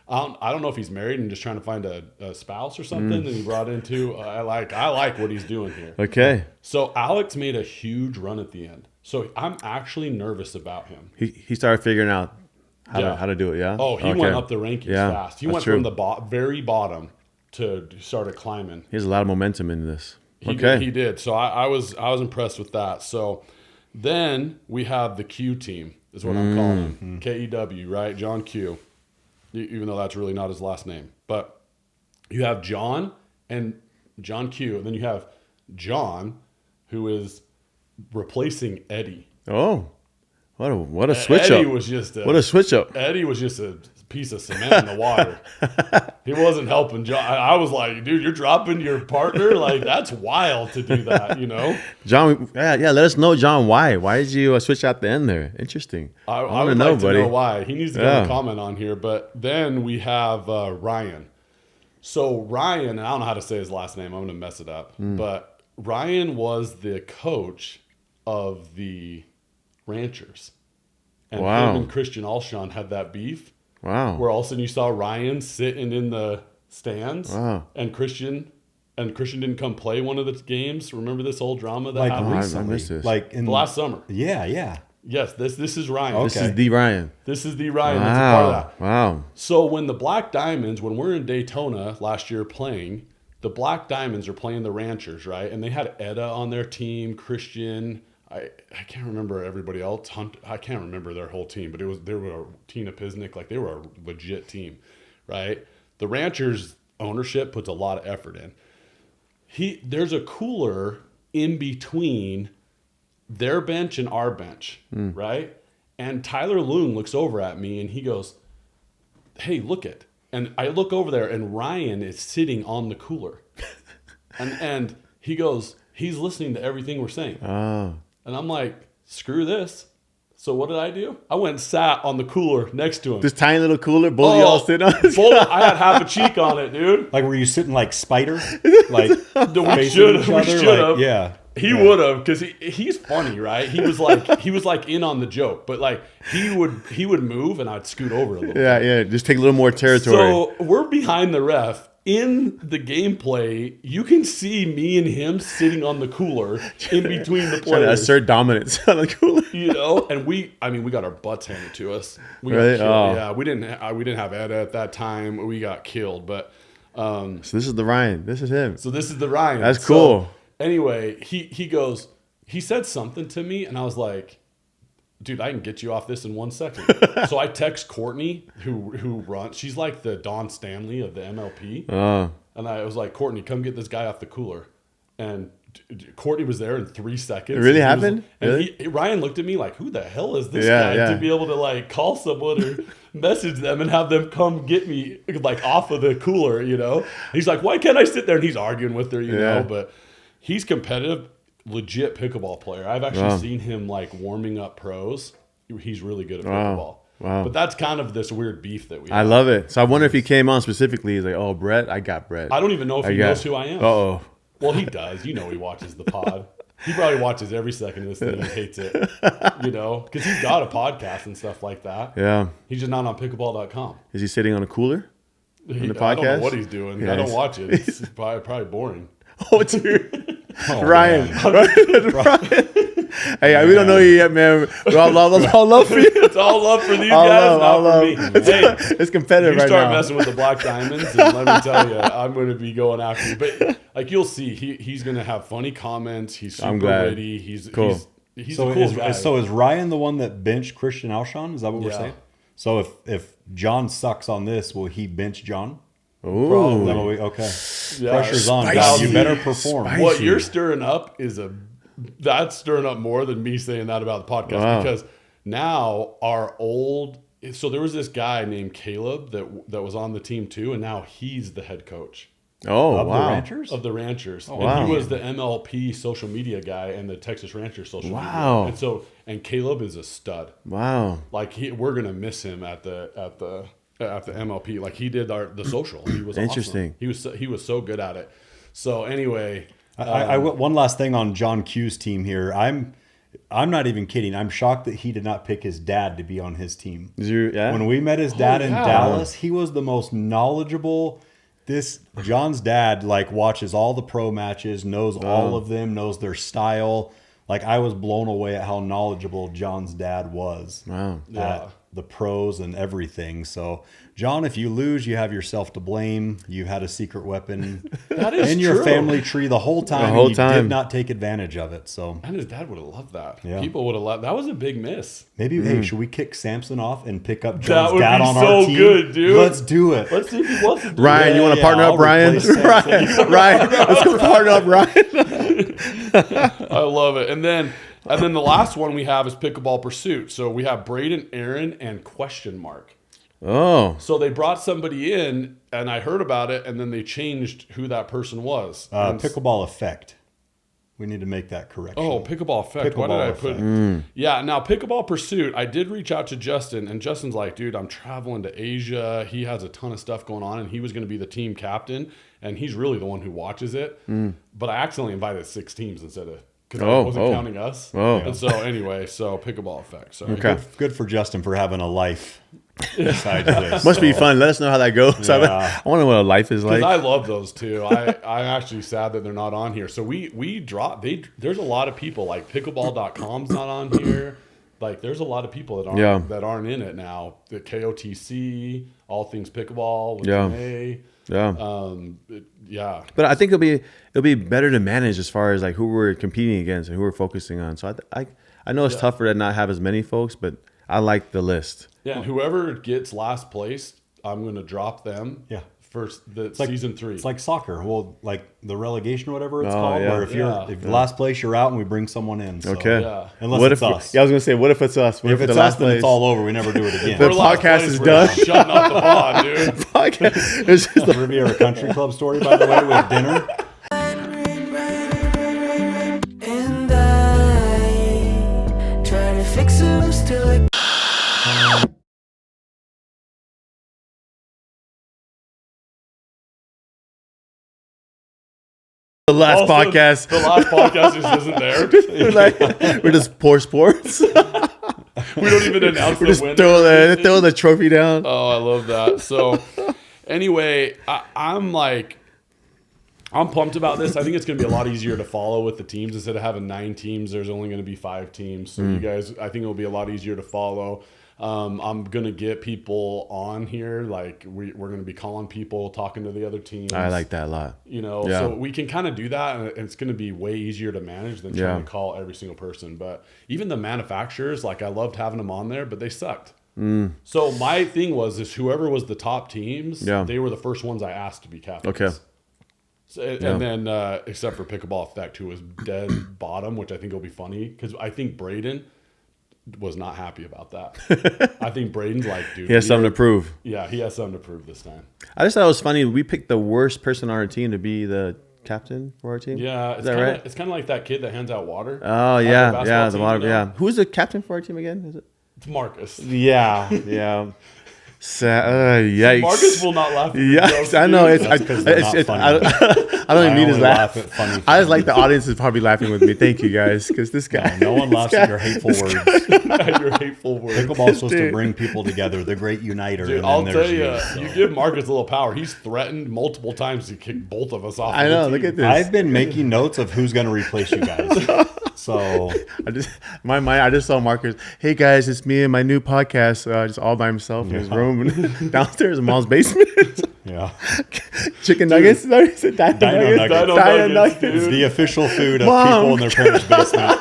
I don't know if he's married and just trying to find a spouse or something. And he brought into I like what he's doing here. Okay. So Alex made a huge run at the end. So I'm actually nervous about him. He started figuring out Yeah. how to do it, yeah? Oh, he Okay. went up the rankings Yeah, fast. He that's went true. from the very bottom to started climbing. He has a lot of momentum in this. He Okay. did. So I was impressed with that. So then we have the Kew Team, is what I'm calling him. KEW, right? John Q. Even though that's really not his last name. But you have John and John Q. And then you have John, who is replacing Eddie. Oh, what a switch Eddie up. was just What a switch up. Eddie was just a piece of cement in the water. He wasn't helping John. I was like, dude, you're dropping your partner? Like, that's wild to do that, you know? John, yeah, let us know, John, why? Why did you switch out the end there? Interesting. I want would to know, like buddy. to know why. He needs to come and comment on here. But then we have Ryan. So Ryan, and I don't know how to say his last name. I'm going to mess it up. But Ryan was the coach of the Ranchers. And Wow. him and Christian Alshon had that beef. Wow. Where all of a sudden you saw Ryan sitting in the stands. Wow. And Christian didn't come play one of the games. Remember this whole drama that Like happened? recently, missed this. like in The last summer. Yeah. Yes, this is Ryan. Okay. This is the Ryan. This is the Ryan that's a part of Wow. that. Wow. So when the Black Diamonds, when we're in Daytona last year playing, the Black Diamonds are playing the Ranchers, right? And they had Edda on their team, Christian. I can't remember everybody else. I can't remember their whole team, but they were Tina Pisnik, like they were a legit team, right? The Ranchers ownership puts a lot of effort in. There's a cooler in between their bench and our bench, right? And Tyler Loon looks over at me and he goes, "Hey, look it." And I look over there and Ryan is sitting on the cooler. and he goes, he's listening to everything we're saying. Oh. And I'm like, screw this. So what did I do? I went and sat on the cooler next to him. This tiny little cooler, both of y'all sit on. I had half a cheek on it, dude. Like, were you sitting like spider? Like, We facing should each have. other? Yeah. He would have, because he's funny, right? He was like in on the joke, but like he would move and I'd scoot over a little. Yeah. Just take a little more territory. So we're behind the ref. In the gameplay, you can see me and him sitting on the cooler in between the Trying to players. assert dominance on the cooler. You know, and we got our butts handed to us. We got Really? killed. Oh. Yeah, we didn't have Edda at that time. We got killed, but So this is the Ryan. This is him. so this is the Ryan. That's So, cool. anyway, he said something to me, and I was like, dude, I can get you off this in 1 second. So I text Courtney, who runs. She's like the Don Stanley of the MLP. Oh. And I was like, Courtney, come get this guy off the cooler. And Courtney was there in 3 seconds. It really And happened? And Really? Ryan looked at me like, who the hell is this Yeah, guy yeah. to be able to like call someone or message them and have them come get me like off of the cooler, you know? He's like, why can't I sit there? And he's arguing with her, you Yeah. know? But he's competitive, legit pickleball player. I've actually seen him like warming up pros. He's really good at pickleball. Wow. But that's kind of this weird beef that we I have. love it. So I wonder if he came on specifically. He's like, oh, Brett, I got Brett. I don't even know if he knows who I am. Uh-oh. Well, he does. You know he watches the pod. He probably watches every second of this thing and hates it. You know? Because he's got a podcast and stuff like that. Yeah. He's just not on pickleball.com. Is he sitting on a cooler? The the I don't know podcast? what he's doing. Yeah, I don't he's- watch it. It's probably boring. Oh, it's weird. Oh, Ryan. man. Ryan. Hey, we don't know you yet, man. All love for you. It's all love for these All guys, love, not all for me. love. Hey, It's competitive you right start now. messing with the Black Diamonds, and let me tell you, I'm going to be going after you. But like you'll see, he's going to have funny comments. He's super I'm glad. witty. He's Cool. He's So a cool guy. is Ryan the one that benched Christian Alshon? Is that what we're Yeah. saying? So if John sucks on this, will he bench John? Ooh. Is that what okay. Yeah. Pressure's on, Spicy. John. You better perform. Spicy. What you're stirring up is that's stirring up more than me saying that about the podcast Wow. because now so there was this guy named Caleb that was on the team too, and now he's the head coach Oh, Of the wow. Ranchers? of the Ranchers. and wow. he was the MLP social media guy and the Texas Ranchers social Wow. media. And Caleb is a stud. Wow. Like we're gonna miss him at the MLP. Like he did the social. He was Interesting. Awesome. He was so good at it. So anyway, One last thing on John Q's team here. I'm not even kidding. I'm shocked that he did not pick his dad to be on his team. Yeah. When we met his dad in yeah. Dallas, he was the most knowledgeable. John's dad like watches all the pro matches, knows all of them, knows their style. Like I was blown away at how knowledgeable John's dad was Wow. at the pros and everything. So John, if you lose, you have yourself to blame. You had a secret weapon that is in your true. family tree the whole time. whole and you time. did not take advantage of it. So And his dad would have loved that. Yeah. People would have loved that. Was a big miss. maybe, hey, should we kick Samson off and pick up That John's would dad be on so our team? good, dude. Let's do it. Let's see if he wants to do Ryan, it. you want to partner I'll up, Ryan? replace Samson. Ryan, let's go partner up, Ryan. I love it. And then the last one we have is Pickleball Pursuit. So we have Braden, Aaron, and question mark. Oh, So they brought somebody in, and I heard about it, and then they changed who that person was. Pickleball Effect. We need to make that correction. Oh, Pickleball Effect. Why did Pickleball I put? Effect. Yeah, now Pickleball Pursuit. I did reach out to Justin, and Justin's like, "Dude, I'm traveling to Asia. He has a ton of stuff going on, and he was going to be the team captain, and he's really the one who watches it." But I accidentally invited 6 teams instead of because I wasn't counting us. And so anyway, so Pickleball Effect. So okay. Good for Justin for having a life besides this. Must be fun. Let us know how that goes. Yeah. I want to know what a life is like. I love those too. I'm actually sad that they're not on here. So we drop. There's a lot of people like pickleball.com's not on here. Like there's a lot of people that aren't in it now. The KOTC, all things pickleball with Renee. But I think it'll be better to manage as far as like who we're competing against and who we're focusing on. So I know it's tougher to not have as many folks, but I like the list. Yeah, and whoever gets last place, I'm going to drop them. Yeah. First, like, season 3. It's like soccer. Well, like the relegation or whatever it's Oh, called. yeah. Where if you're last place, you're out, and we bring someone in. So, Okay. Yeah. Unless What it's if us. I was gonna say, what if it's us? What If it's the us, then it's all over. We never do it again. The We're last podcast place, is we're done. Shutting off the pod, dude. podcast. It's just like, Riviera Country Club story, by the way, with dinner. And I try to fix it, still I the last Also, podcast. The last podcast just isn't there. We're just poor sports. We don't even announce We the just winner. throw the trophy down. Oh, I love that. So, anyway, I'm pumped about this. I think it's going to be a lot easier to follow with the teams. Instead of having 9 teams, there's only going to be 5 teams. So you guys, I think it'll be a lot easier to follow. I'm going to get people on here. Like we're going to be calling people, talking to the other teams. I like that a lot. You know, so we can kind of do that, and it's going to be way easier to manage than trying to call every single person. But even the manufacturers, like I loved having them on there, but they sucked. So my thing was whoever was the top teams, they were the first ones I asked to be captains. Okay. So, and then except for Pickleball Effect, who was dead bottom, which I think will be funny because I think Braden was not happy about that. I think Braden's like, dude, He has something to prove. Yeah, he has something to prove this time. I just thought it was funny. We picked the worst person on our team to be the captain for our team. Yeah, is that right? It's kind of like that kid that hands out water. Oh the the team, water. you know? Yeah. Who's the captain for our team again? Is it? It's Marcus. Yeah. Yikes. Marcus will not laugh. At your Yes, jokes, I know. dude. That's 'cause they're not funny. I don't even need his only laugh. laugh at funny I just things. like the audience is probably laughing with me. Thank you guys, because this guy. No one laughs at your hateful words. Your hateful words. Pickleball's supposed to Dude. bring people together, the great uniter. Dude, and I'll then tell there's you, so. you give Marcus a little power. He's threatened multiple times to kick both of us off. I of the know. team. Look at this. I've been making notes of who's going to replace you guys. So I just my mind. I just saw Marcus. Hey guys, it's me and my new podcast. Just all by himself in his room downstairs in Mom's basement. yeah, Chicken nuggets. Dino nuggets. Dino nuggets, dude. it's the official food of Mom. people in their parents' basement.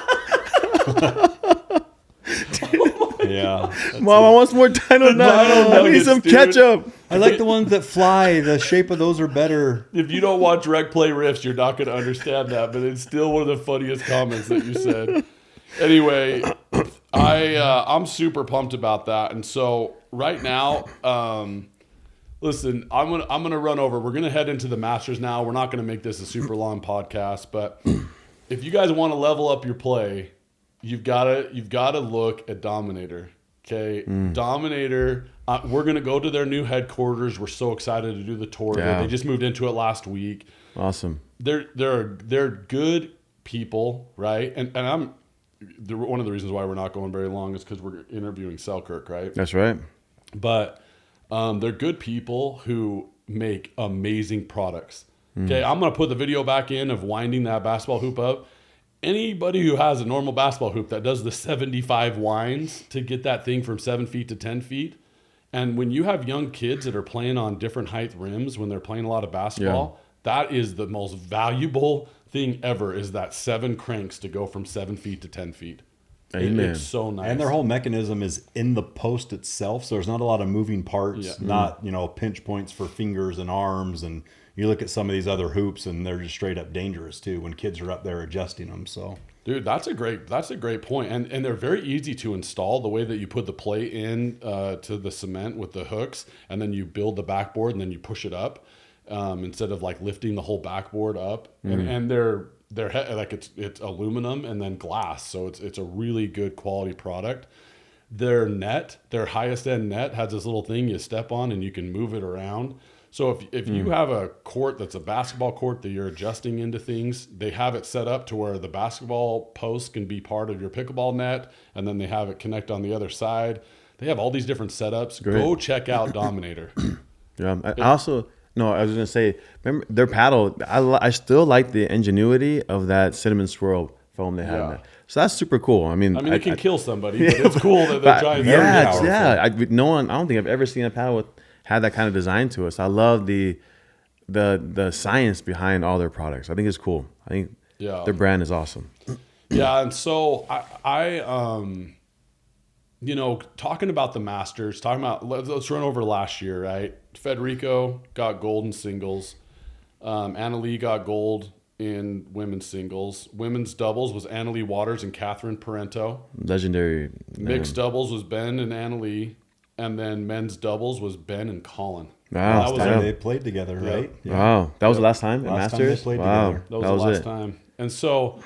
Yeah, Mom, I want some more Dino nuggets. I need nuggets, some dude. ketchup. I like the ones that fly. The shape of those are better. If you don't watch Rec Play Riffs, you're not going to understand that, but it's still one of the funniest comments that you said. Anyway, I'm super pumped about that. And so right now, listen, I'm gonna run over. We're gonna head into the Masters now. We're not gonna make this a super long podcast, but if you guys want to level up your play, you've gotta look at Dominator. Okay, Dominator. We're gonna go to their new headquarters. We're so excited to do the tour. Yeah. They just moved into it last week. Awesome. They're good people, right? And one of the reasons why we're not going very long is because we're interviewing Selkirk, right? That's right. But they're good people who make amazing products. Okay, I'm going to put the video back in of winding that basketball hoop up. Anybody who has a normal basketball hoop that does the 75 winds to get that thing from 7 feet to 10 feet. And when you have young kids that are playing on different height rims when they're playing a lot of basketball, that is the most valuable thing ever is that 7 cranks to go from 7 feet to 10 feet. Amen. It's so nice. And their whole mechanism is in the post itself, so there's not a lot of moving parts, Yeah. not pinch points for fingers and arms. And you look at some of these other hoops, and they're just straight up dangerous too when kids are up there adjusting them. So, dude, that's a great point. And they're very easy to install. The way that you put the plate in to the cement with the hooks, and then you build the backboard, and then you push it up instead of like lifting the whole backboard up. And they're like it's aluminum and then glass, so it's a really good quality product. Their highest end net has this little thing you step on and you can move it around. So if you have a court that's a basketball court that you're adjusting into things, they have it set up to where the basketball post can be part of your pickleball net, and then they have it connect on the other side. They have all these different setups. Great. Go check out Dominator. Yeah, I also no. I was gonna say, remember their paddle. I still like the ingenuity of that cinnamon swirl foam they had in there. So that's super cool. I mean, it can kill somebody, but it's cool that they're trying. I don't think I've ever seen a paddle had that kind of design to it. So I love the science behind all their products. I think it's cool. I think their brand is awesome. Yeah, and so I talking about the Masters, let's run over last year, right? Federico got gold in singles. Anna Lee got gold in women's singles. Women's doubles was Anna Lee Waters and Catherine Parento. Legendary. Mixed doubles was Ben and Anna Lee. And then men's doubles was Ben and Colin. Wow, that was they played together, right? Yeah. Wow, that was the last time at Last time Masters. they played Wow, together. That was the last time. And so,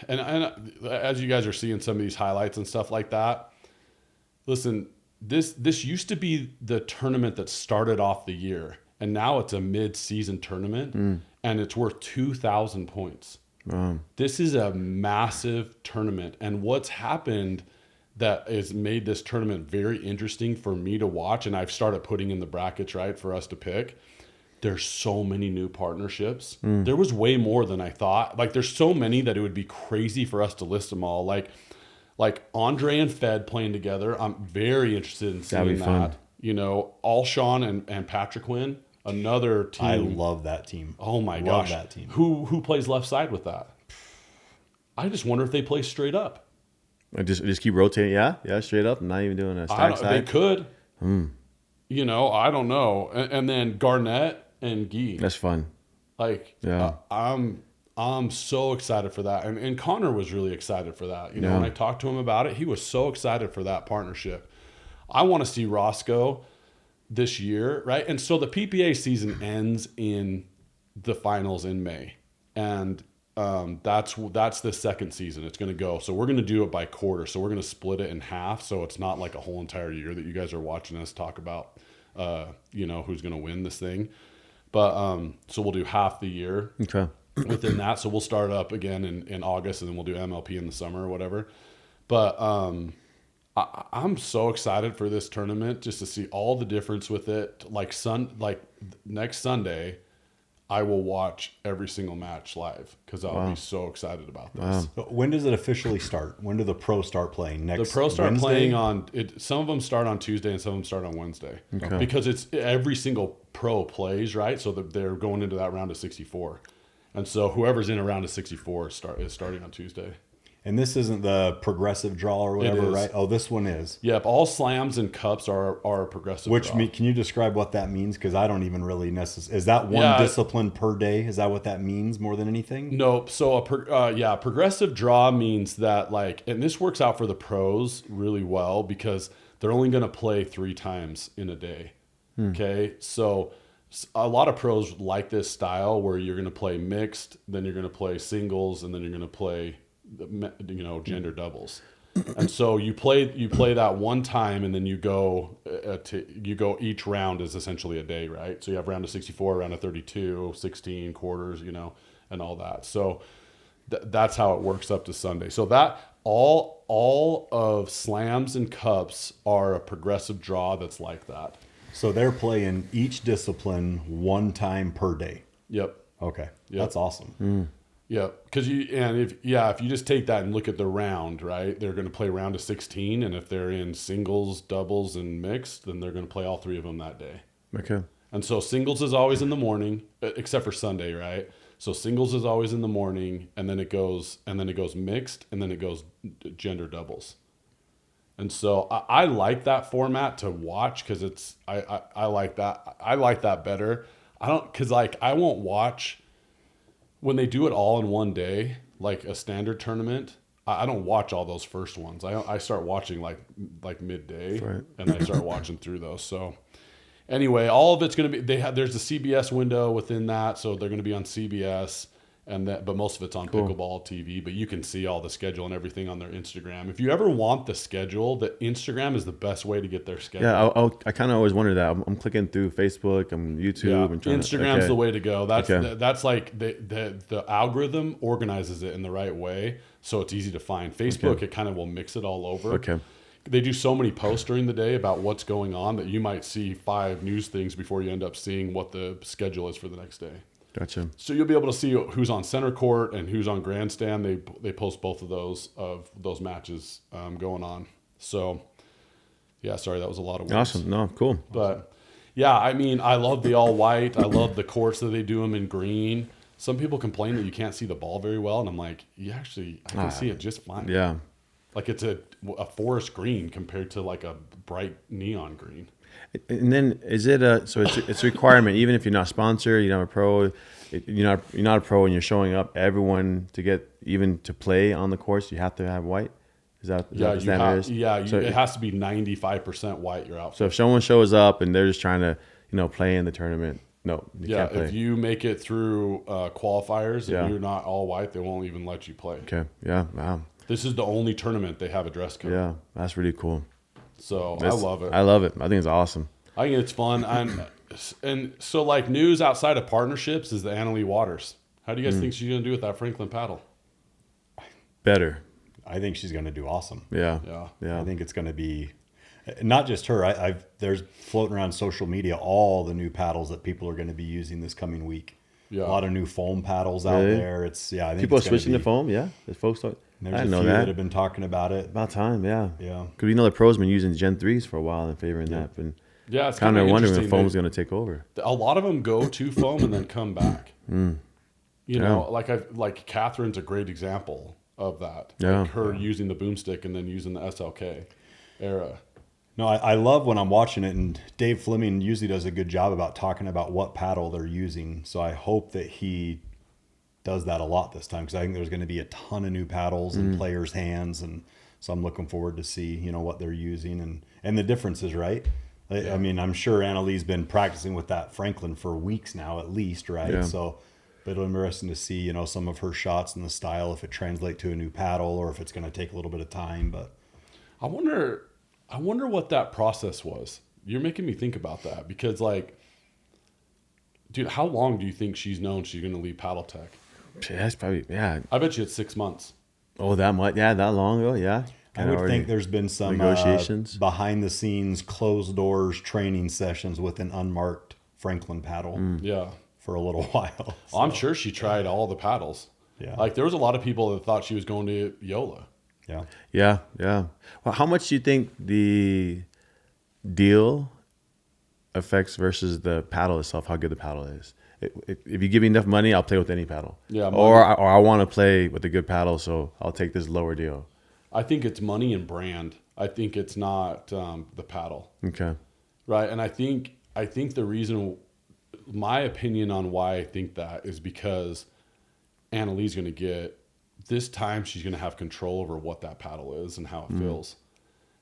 and as you guys are seeing some of these highlights and stuff like that, listen, this used to be the tournament that started off the year, and now it's a mid-season tournament, and it's worth 2,000 points. Wow. This is a massive tournament, and what's happened that has made this tournament very interesting for me to watch, and I've started putting in the brackets, right, for us to pick. There's so many new partnerships. There was way more than I thought. Like, there's so many that it would be crazy for us to list them all. Like Andre and Fed playing together. I'm very interested in seeing that. Fun. Alshon and Patrick Wynn, another team. I love that team. Oh my Love gosh. that team. Who plays left side with that? I just wonder if they play straight up. I just keep rotating. Yeah, straight up. Not even doing a stack They side. could. I don't know. And then Garnett and Guy. That's fun. I'm so excited for that. And Connor was really excited for that. When I talked to him about it, he was so excited for that partnership. I want to see Roscoe this year, right? And so the PPA season ends in the finals in May. And that's the second season it's going to go. So we're going to do it by quarter. So we're going to split it in half. So it's not like a whole entire year that you guys are watching us talk about, who's going to win this thing. But so we'll do half the year within that. So we'll start up again in August, and then we'll do MLP in the summer or whatever. But I'm so excited for this tournament just to see all the difference with it. Like next Sunday, I will watch every single match live because I'll be so excited about this. Wow. When does it officially start? When do the pros start playing? The pros start playing on it. Some of them start on Tuesday and some of them start on Wednesday because it's every single pro plays, right? So they're going into that round of 64, and so whoever's in a round of 64 is starting on Tuesday. And this isn't the progressive draw or whatever, right? Oh, this one is. Yep, all slams and cups are a progressive draw. Can you describe what that means? Because I don't even really necessarily. Is that one discipline per day? Is that what that means more than anything? Nope. So progressive draw means that and this works out for the pros really well because they're only going to play 3 times in a day. Okay, so a lot of pros like this style where you're going to play mixed, then you're going to play singles, and then you're going to play gender doubles. And so you play that one time, and then you go each round is essentially a day, right? So you have round of 64, round of 32, 16 quarters, and all that. So that's how it works up to Sunday. So that all of slams and cups are a progressive draw that's like that. So they're playing each discipline one time per day. Yep. Okay. Yep. That's awesome. Yeah, because if you just take that and look at the round, right? They're going to play round of 16, and if they're in singles, doubles, and mixed, then they're going to play all 3 of them that day. Okay. And so singles is always in the morning, except for Sunday, right? So singles is always in the morning, and then it goes mixed, and then it goes gender doubles. And so I like that format to watch because it's I like that. I like that better. I don't, because like I won't watch when they do it all in one day, like a standard tournament. I don't watch all those first ones. I start watching like midday, Right. and I start watching through those. So anyway, all of it's going to be, there's a CBS window within that, so they're going to be on CBS, but most of it's on Pickleball TV. But you can see all the schedule and everything on their Instagram. If you ever want the schedule, the Instagram is the best way to get their schedule. Yeah, I kind of always wondered that. I'm clicking through Facebook, I'm YouTube, Yeah, and trying Instagram's the way to go. That's Okay. that's like the algorithm organizes it in the right way, so it's easy to find. Facebook, it kind of will mix it all over. Okay. They do so many posts during the day about what's going on that you might see 5 news things before you end up seeing what the schedule is for the next day. Gotcha. So you'll be able to see who's on center court and who's on grandstand. They post both of those matches going on. So yeah, sorry, that was a lot of words. Awesome. No, cool. But yeah, I mean, I love the all white. I love the courts that they do them in green. Some people complain that you can't see the ball very well, and I'm like, I can see it just fine. Yeah. Like it's a forest green compared to like a bright neon green. And then is it so it's a requirement, even if you're not sponsored, you're not a pro, you're not a pro and you're showing up, everyone to get even to play on the course, you have to have white? Is that the standard is? So it has to be 95% white, your outfit. So if someone shows up and they're just trying to, play in the tournament, no, you can't play. If you make it through qualifiers and Yeah. you're not all white, they won't even let you play. Okay. Yeah. Wow. This is the only tournament they have a dress code. Yeah. That's really cool. So I love it. I love it. I think it's awesome. I think it's fun. And so like news outside of partnerships is the Annalee Waters. How do you guys think she's going to do with that Franklin paddle? Better. I think she's going to do awesome. Yeah. Yeah. Yeah. I think it's going to be not just her. There's floating around social media all the new paddles that people are going to be using this coming week. Yeah. A lot of new foam paddles out Really? there. I think People are it's gonna switching to be- foam. Yeah. There's folks. I There's didn't a know few that that. have been talking about it. About time. Yeah. Yeah. Because we know the pros been using Gen 3s for a while and favoring that. And Yeah, it's kind kind of wondering interesting. when foam's going to take over. A lot of them go to foam and then come back. You know, like Catherine's a great example of that. Yeah. Like her using the boomstick and then using the SLK era. No, I love when I'm watching it, and Dave Fleming usually does a good job about talking about what paddle they're using. So I hope that he does that a lot this time, because I think there's going to be a ton of new paddles in players' hands, and so I'm looking forward to see what they're using and the differences, right? I mean, I'm sure Annalee's been practicing with that Franklin for weeks now, at least, right? Yeah. So, but it'll be interesting to see some of her shots and the style, if it translates to a new paddle or if it's going to take a little bit of time. But I wonder what that process was. You're making me think about that because, like, dude, how long do you think she's known she's going to leave Paddle Tech? That's probably, yeah. I bet you it's 6 months. Oh, that much? Yeah, that long ago? Yeah. I would think there's been some negotiations. behind the scenes, closed doors training sessions with an unmarked Franklin paddle Yeah. for a little while. So, I'm sure she tried all the paddles. Yeah. Like, there was a lot of people that thought she was going to Yola. yeah. Yeah, yeah. Well, how much do you think the deal affects versus the paddle itself, how good the paddle is? If you give me enough money, I'll play with any paddle. Yeah, Or I want to play with a good paddle, so I'll take this lower deal. I think it's money and brand. I think it's not the paddle. Okay. Right. And I think the reason, my opinion on why I think that is because Annalee's going to get, this time she's going to have control over what that paddle is and how it feels.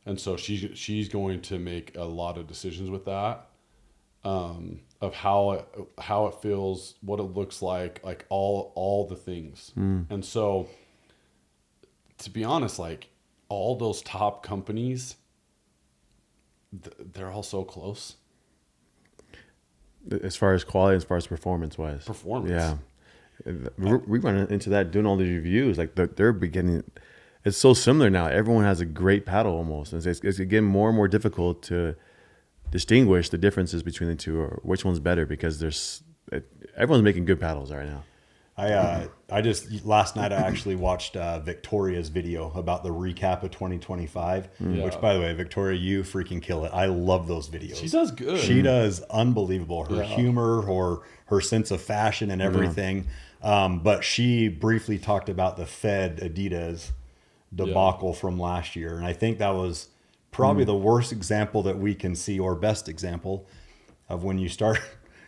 And so she's going to make a lot of decisions with that, of how it feels, what it looks like all the things. And so, to be honest, like all those top companies, they're all so close. As far as quality, as far as performance-wise. Performance. Yeah. We run into that doing all these reviews. Like they're beginning. It's so similar now. Everyone has a great paddle almost. And it's getting more and more difficult to distinguish the differences between the two or which one's better because everyone's making good paddles right now. I just last night I actually watched Victoria's video about the recap of 2025, which, by the way, Victoria, you freaking kill it. I love those videos. She does good. She does unbelievable. Her Yeah. humor or her sense of fashion and everything. But she briefly talked about the Fed Adidas debacle from last year. And I think that was probably the worst example that we can see, or best example, of when you start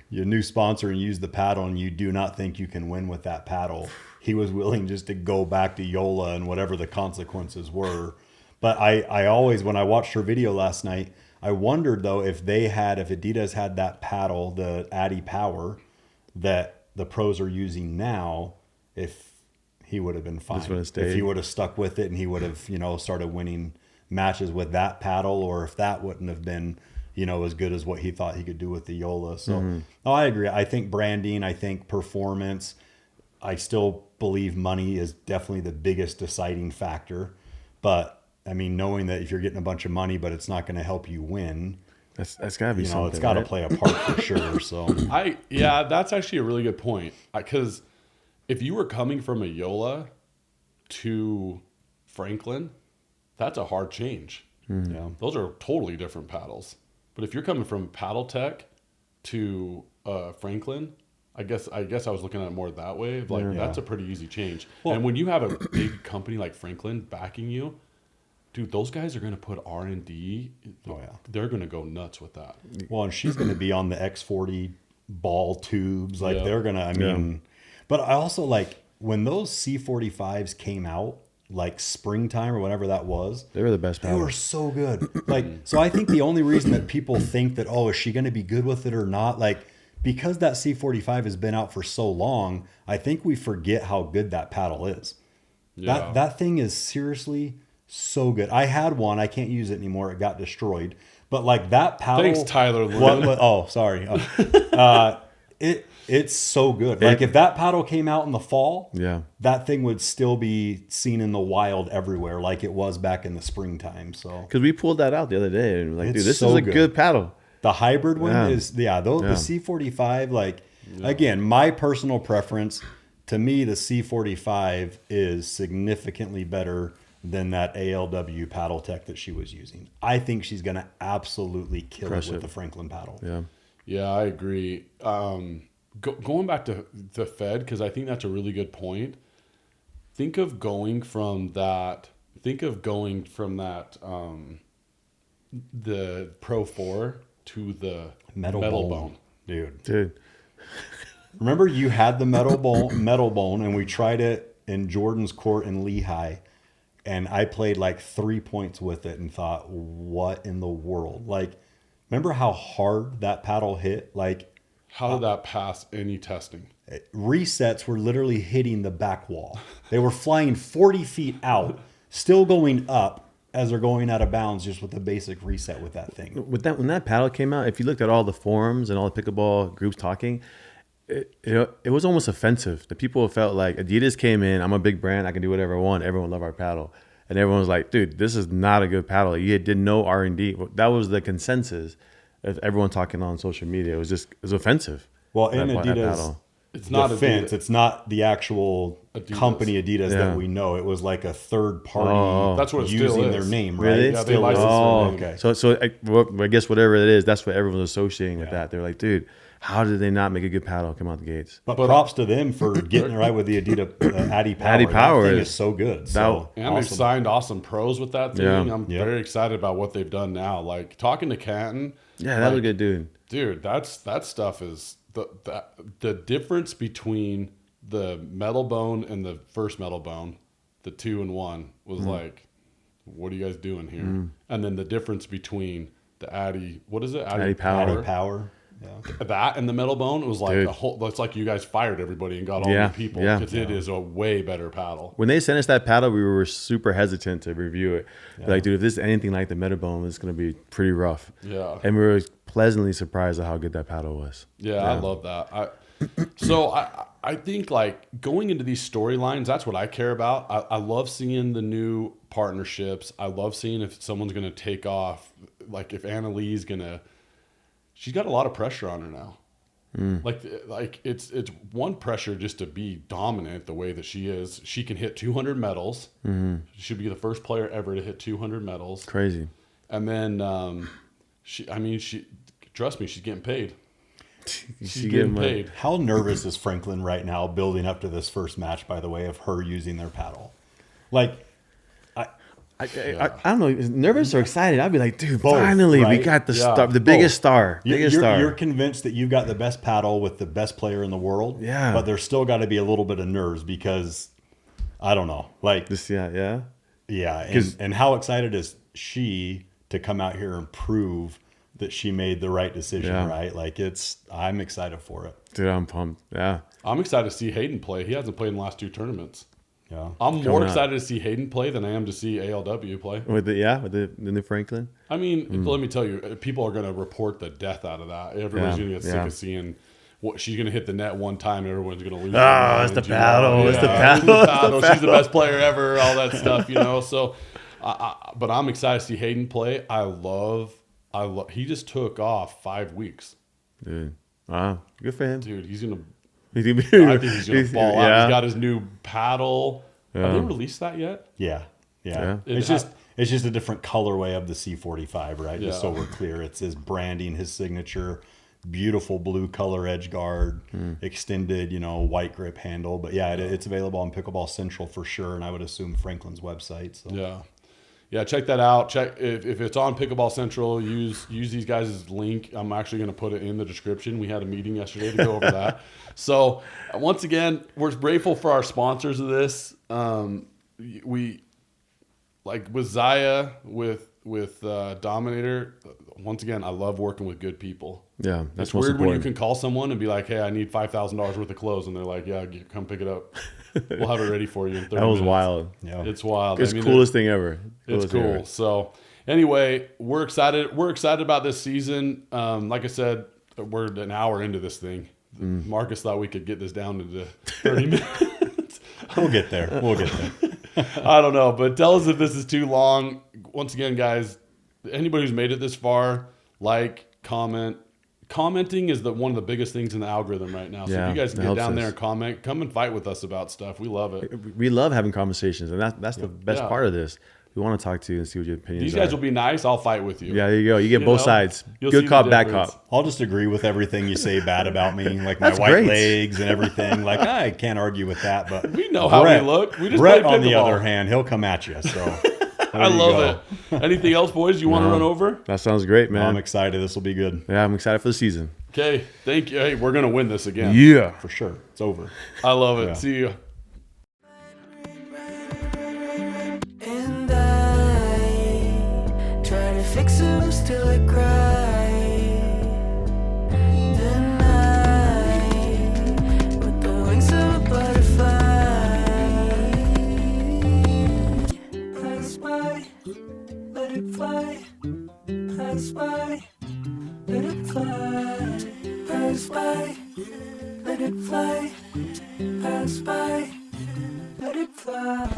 your new sponsor and use the paddle and you do not think you can win with that paddle. He was willing just to go back to Yola and whatever the consequences were. But I always, when I watched her video last night, I wondered though if Adidas had that paddle, the Addy Power that the pros are using now, if he would have been fine. If he would have stuck with it and he would have, started winning matches with that paddle, or if that wouldn't have been, as good as what he thought he could do with the Yola. So no, I agree. I think branding, I think performance, I still believe money is definitely the biggest deciding factor. But I mean, knowing that if you're getting a bunch of money, but it's not going to help you win, that's gotta be something. It's got to play a part for sure. So that's actually a really good point. Because if you were coming from a Yola to Franklin, that's a hard change. Yeah, those are totally different paddles. But if you're coming from Paddle Tech to Franklin, I guess I was looking at it more that way. Like that's a pretty easy change. Well, and when you have a big company like Franklin backing you, dude, those guys are going to put R&D. Oh yeah, they're going to go nuts with that. Well, and she's going to be on the X40 ball tubes. Like they're going to. I mean, but I also like when those C45s came out, like springtime or whatever that was. They were the best paddles. They were so good. Like, so I think the only reason that people think that, is she going to be good with it or not? Like, because that C45 has been out for so long, I think we forget how good that paddle is. Yeah. That thing is seriously so good. I had one. I can't use it anymore. It got destroyed. But like that paddle. Thanks, Tyler. Sorry. It's so good. Like if that paddle came out in the fall, that thing would still be seen in the wild everywhere, like it was back in the springtime. So because we pulled that out the other day, and like, dude, this is a good paddle. The hybrid one is the C45. Like again, my personal preference. To me, the C45 is significantly better than that ALW paddle tech that she was using. I think she's going to absolutely kill it with the Franklin paddle. Yeah, I agree. Going back to the Fed, because I think that's a really good point. Think of going from that. The Pro 4 to the metal bone. Dude. Remember you had the metal bone, and we tried it in Jordan's court in Lehigh, and I played like 3 points with it and thought, what in the world? Like, remember how hard that paddle hit? Like, how did that pass any testing? Resets were literally hitting the back wall. They were flying 40 feet out, still going up as they're going out of bounds just with a basic reset with that thing. When that paddle came out, if you looked at all the forums and all the pickleball groups talking, it was almost offensive. The people felt like Adidas came in, I'm a big brand, I can do whatever I want. Everyone loved our paddle. And everyone was like, dude, this is not a good paddle. You did no R&D. That was the consensus of everyone talking on social media. It was offensive. Well, in Adidas, it's not defense. It's not the actual company Adidas that we know. It was like a third party that's what it using still their is. name, right? Really? Yeah, they licensed their name. Okay. So I guess whatever it is, that's what everyone's associating with that. They're like, dude, how did they not make a good paddle come out the gates? But props to them for getting it right with the Adidas Addy Power. Addy Power that thing is so good. And they've signed awesome pros with that thing. I'm very excited about what they've done now. Like talking to Canton. Yeah, that was a good dude. Dude, that stuff is the difference between the metal bone and the first metal bone, the 2-in-1 was like, what are you guys doing here? And then the difference between the Addy, what is it? Addy Power. Addy Power. Yeah. That and the metal bone, it was like it's like you guys fired everybody and got all new people because it is a way better paddle. When they sent us that paddle, we were super hesitant to review it. Like, dude, if this is anything like the metal bone, it's going to be pretty rough. Yeah. And we were pleasantly surprised at how good that paddle was. Yeah. I love that. I think like going into these storylines, that's what I care about. I love seeing the new partnerships. I love seeing if someone's going to take off, like if Anna Lee's going to. She's got a lot of pressure on her now. Like it's one pressure just to be dominant the way that she is. She can hit 200 medals. She should be the first player ever to hit 200 medals. Crazy. And then she trust me, she's getting paid. She's getting paid. How nervous is Franklin right now building up to this first match, by the way, of her using their paddle? Like, I don't know, nervous or excited. I'd be like, dude, Both, finally right? we got the Yeah, star, the biggest both. star, biggest star. You're convinced that you've got the best paddle with the best player in the world. Yeah. But there's still got to be a little bit of nerves because, I don't know. Like, This, yeah. and how excited is she to come out here and prove that she made the right decision, Yeah. right? Like, I'm excited for it. Dude, I'm pumped. Yeah. I'm excited to see Hayden play. He hasn't played in the last 2 tournaments. Yeah. I'm more Coming up. excited to see Hayden play than I am to see ALW play. With the new Franklin. I mean, let me tell you, people are going to report the death out of that. Everyone's Yeah, going to get sick yeah. of seeing what she's going to hit the net one time. Everyone's going to lose. Oh, it's the paddle. It's the paddle. It's the paddle. She's the best player ever. All that stuff, you know. So, but I'm excited to see Hayden play. I love. He just took off 5 weeks, Dude, wow, good for him. dude. He's gonna. I I think he's gonna fall out. Yeah. He's got his new paddle. Have Yeah. they released that yet? Yeah. Yeah. It's just a different colorway of the C45, right? Just so Yeah. we're clear. It's his branding, his signature, beautiful blue color edge guard, extended, white grip handle. But yeah, it's available on Pickleball Central for sure, and I would assume Franklin's website. So Yeah, check that out. Check if it's on Pickleball Central. Use these guys' link. I'm actually going to put it in the description. We had a meeting yesterday to go over that. So once again, we're grateful for our sponsors of this. We like with Zyia, with Dominator. Once again, I love working with good people. Yeah, that's It's most weird when you important. can call someone and be like, "Hey, I need $5,000 worth of clothes," and they're like, "Yeah, come pick it up. We'll have it ready for you in 30 That was minutes." wild. yeah. It's wild. It's I mean, coolest thing ever. it's Coolest thing cool. ever. So anyway, we're excited. We're excited about this season. Like I said, we're an hour into this thing. Marcus thought we could get this down to 30 minutes. We'll get there. We'll get there. I don't know, but tell us if this is too long. Once again, guys, anybody who's made it this far, comment. Commenting is one of the biggest things in the algorithm right now. So Yeah, if you guys that can get helps down there us. and comment, come and fight with us about stuff. We love it. We love having conversations, and that's the best Yeah. part of this. We want to talk to you and see what your opinions These are. guys will be nice. I'll fight with you. Yeah, there you go. You get You both know, sides. you'll see Good the cop, bad difference. cop. I'll just agree with everything you say bad about me, like my That's white great. legs and everything. Like, I can't argue with that, but We know how we look. We just Brett, play on the pickleball. other hand, he'll come at you. So I love it. Anything else, boys? You want to run over? That sounds great, I'm man. excited. This will be good Yeah, I'm excited for the season. Okay, thank you. Hey, we're gonna win this again. Yeah. for sure. It's over. I love it. Yeah. See you. And I try to fix it, but still I cry. The night with the wings of a butterfly. Pass by, let it fly. Pass by, let it fly. Pass by, let it fly. Pass by, let it fly.